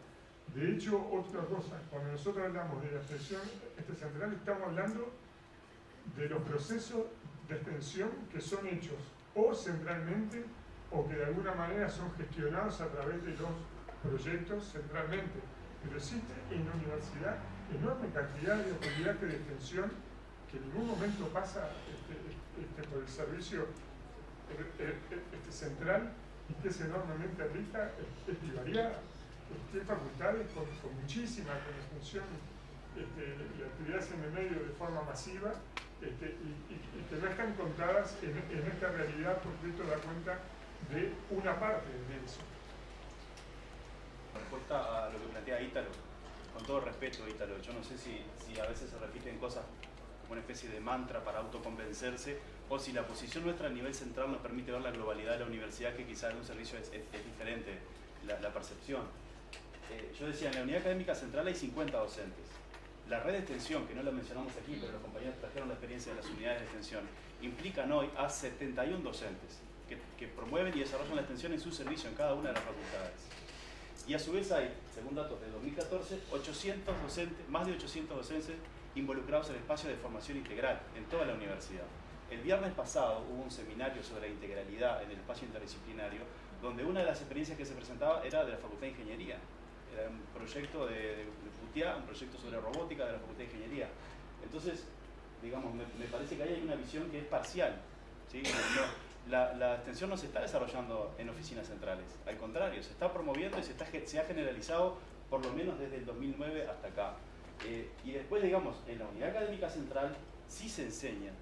De hecho, otra cosa, cuando nosotros hablamos de la extensión central, estamos hablando de los procesos de extensión que son hechos o centralmente o que de alguna manera son gestionados a través de los proyectos centralmente. Pero existe en la universidad enorme cantidad de actividades de extensión que en ningún momento pasa por el servicio central y que es enormemente rica, es variada. Hay facultades con muchísima extensión y actividades en el medio de forma masiva y que no están contadas en esta realidad, porque esto da cuenta de una parte de eso. En respuesta a lo que plantea Ítalo, con todo respeto, Ítalo, yo no sé si a veces se repiten cosas como una especie de mantra para autoconvencerse, o si la posición nuestra a nivel central nos permite ver la globalidad de la universidad, que quizás en un servicio es diferente la percepción. Yo decía, en la unidad académica central hay 50 docentes. La red de extensión, que no la mencionamos aquí, pero los compañeros trajeron la experiencia de las unidades de extensión, implican hoy a 71 docentes que promueven y desarrollan la extensión en su servicio en cada una de las facultades. Y a su vez hay, según datos de 2014, 800 docentes, más de 800 docentes involucrados en el espacio de formación integral en toda la universidad. El viernes pasado hubo un seminario sobre la integralidad en el espacio interdisciplinario, donde una de las experiencias que se presentaba era de la Facultad de Ingeniería. Era un proyecto de FUTIA, un proyecto sobre robótica de la Facultad de Ingeniería. Entonces, digamos, me parece que ahí hay una visión que es parcial, ¿sí? La extensión no se está desarrollando en oficinas centrales, al contrario, se está promoviendo y se ha generalizado por lo menos desde el 2009 hasta acá. Y después, digamos, en la unidad académica central sí se enseña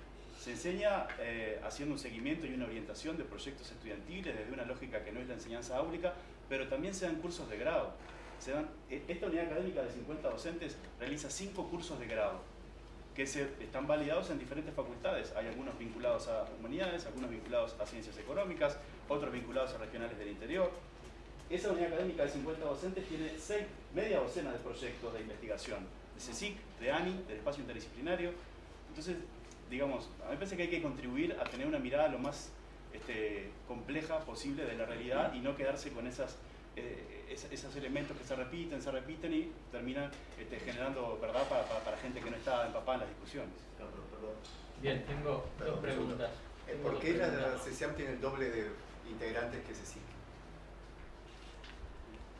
haciendo un seguimiento y una orientación de proyectos estudiantiles desde una lógica que no es la enseñanza áulica, pero también se dan cursos de grado. Esta unidad académica de 50 docentes realiza 5 cursos de grado que están validados en diferentes facultades. Hay algunos vinculados a humanidades, algunos vinculados a ciencias económicas, otros vinculados a regionales del interior. Esa unidad académica de 50 docentes tiene media docena de proyectos de investigación, de CSIC, de ANI, del espacio interdisciplinario. Entonces, digamos, a mí me parece que hay que contribuir a tener una mirada lo más compleja posible de la realidad y no quedarse con esos elementos que se repiten y terminan generando verdad para gente que no está empapada en las discusiones. Bien, tengo dos preguntas. ¿Por qué la CESIAM tiene el doble de integrantes que CSIC?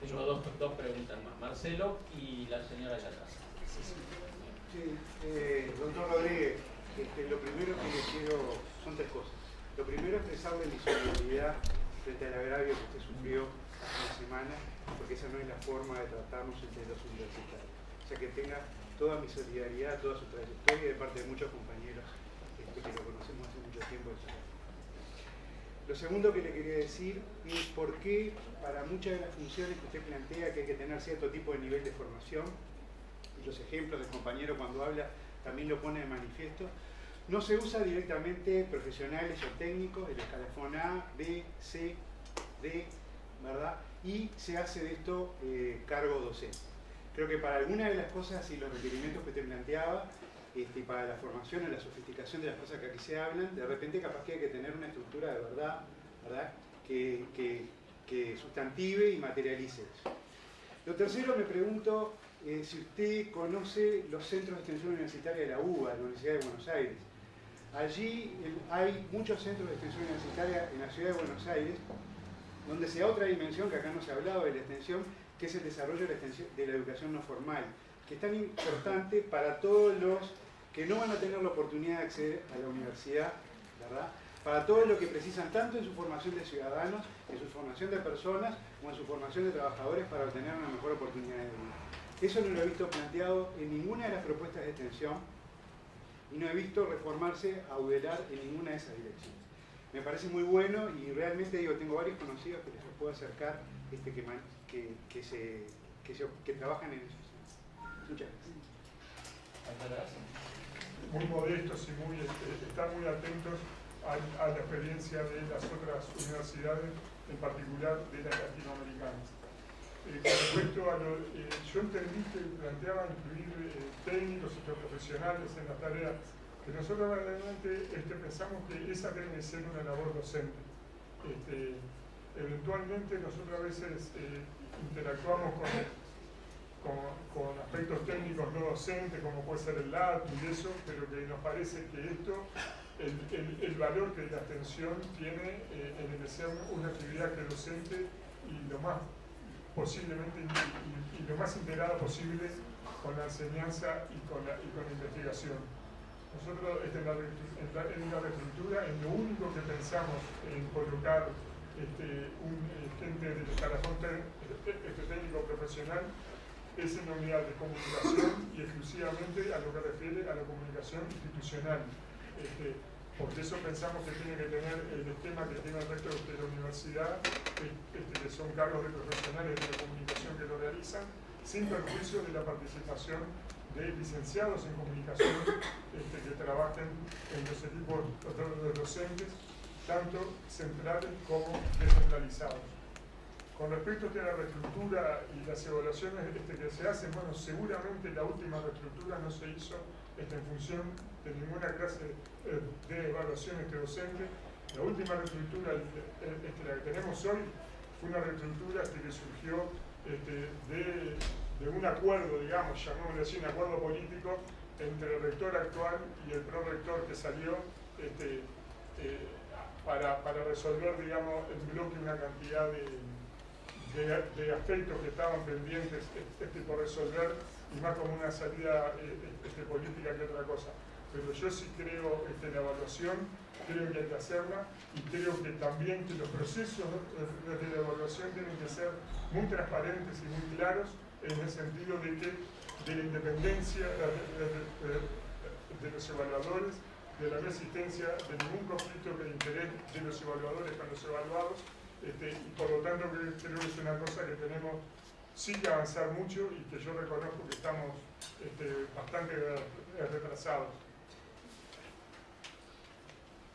Tengo dos preguntas más. Marcelo y la señora de atrás. Sí, doctor Rodríguez, lo primero que le quiero, son 3 cosas. Lo primero es expresarle mi solidaridad frente al agravio que usted sufrió hace una semana, porque esa no es la forma de tratarnos entre los universitarios. O sea, que tenga toda mi solidaridad, toda su trayectoria de parte de muchos compañeros que lo conocemos hace mucho tiempo. Lo segundo que le quería decir es por qué para muchas de las funciones que usted plantea que hay que tener cierto tipo de nivel de formación, y los ejemplos del compañero cuando habla también lo pone de manifiesto, no se usa directamente profesionales o técnicos del escalafón A, B, C, D, ¿verdad? Y se hace de esto cargo docente. Creo que para algunas de las cosas y los requerimientos que usted planteaba, para la formación o la sofisticación de las cosas que aquí se hablan, de repente capaz que hay que tener una estructura de verdad, que sustantive y materialice eso. Lo tercero, me pregunto si usted conoce los centros de extensión universitaria de la UBA, la Universidad de Buenos Aires. Allí hay muchos centros de extensión universitaria en la ciudad de Buenos Aires, donde se da otra dimensión que acá no se ha hablado de la extensión, que es el desarrollo de la educación no formal, que es tan importante para todos los que no van a tener la oportunidad de acceder a la universidad, ¿verdad? Para todos los que precisan tanto en su formación de ciudadanos, en su formación de personas, como en su formación de trabajadores para obtener una mejor oportunidad de vida. Eso no lo he visto planteado en ninguna de las propuestas de extensión y no he visto reformarse a UDELAR en ninguna de esas direcciones. Me parece muy bueno y realmente tengo varios conocidos que les puedo acercar que trabajan en eso. Muchas gracias. Muy modestos y están muy atentos a la experiencia de las otras universidades, en particular de las latinoamericanas. Con respecto a yo entendí que planteaban incluir técnicos y profesionales en las tareas, que nosotros realmente pensamos que esa debe ser una labor docente. Eventualmente nosotros a veces interactuamos con aspectos técnicos no docentes, como puede ser el LAT y eso, pero que nos parece que el valor que la extensión tiene en el que sea una actividad que docente y lo más posiblemente y lo más integrada posible con la enseñanza y con la investigación. Nosotros en la reestructura, en lo único que pensamos en colocar gente del escalafón técnico profesional es en la unidad de comunicación y exclusivamente a lo que refiere a la comunicación institucional. Por eso pensamos que tiene que tener el esquema que tiene el resto de la universidad, que son cargos de profesionales de la comunicación que lo realizan, sin perjuicio de la participación de licenciados en comunicación que trabajen en los equipos docentes, tanto centrales como descentralizados. Con respecto a la reestructura y las evaluaciones que se hacen, bueno, seguramente la última reestructura no se hizo en función de ninguna clase de evaluación docente. La última reestructura, la que tenemos hoy, fue una reestructura que surgió de un acuerdo, digamos, llamémosle así, un acuerdo político entre el rector actual y el prorector que salió para resolver, digamos, en bloque una cantidad de aspectos que estaban pendientes por resolver, y más como una salida política que otra cosa. Pero yo sí creo en la evaluación, creo que hay que hacerla, y creo que también que los procesos de la evaluación tienen que ser muy transparentes y muy claros, en el sentido de la independencia de los evaluadores, de la no existencia de ningún conflicto de interés de los evaluadores con los evaluados, y por lo tanto creo que es una cosa que tenemos sí que avanzar mucho, y que yo reconozco que estamos bastante retrasados.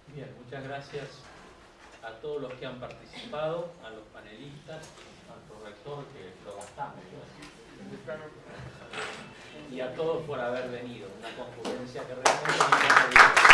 Bien, muchas gracias a todos los que han participado, a los panelistas, al prorector que lo gastamos, y a todos por haber venido. Una concurrencia que realmente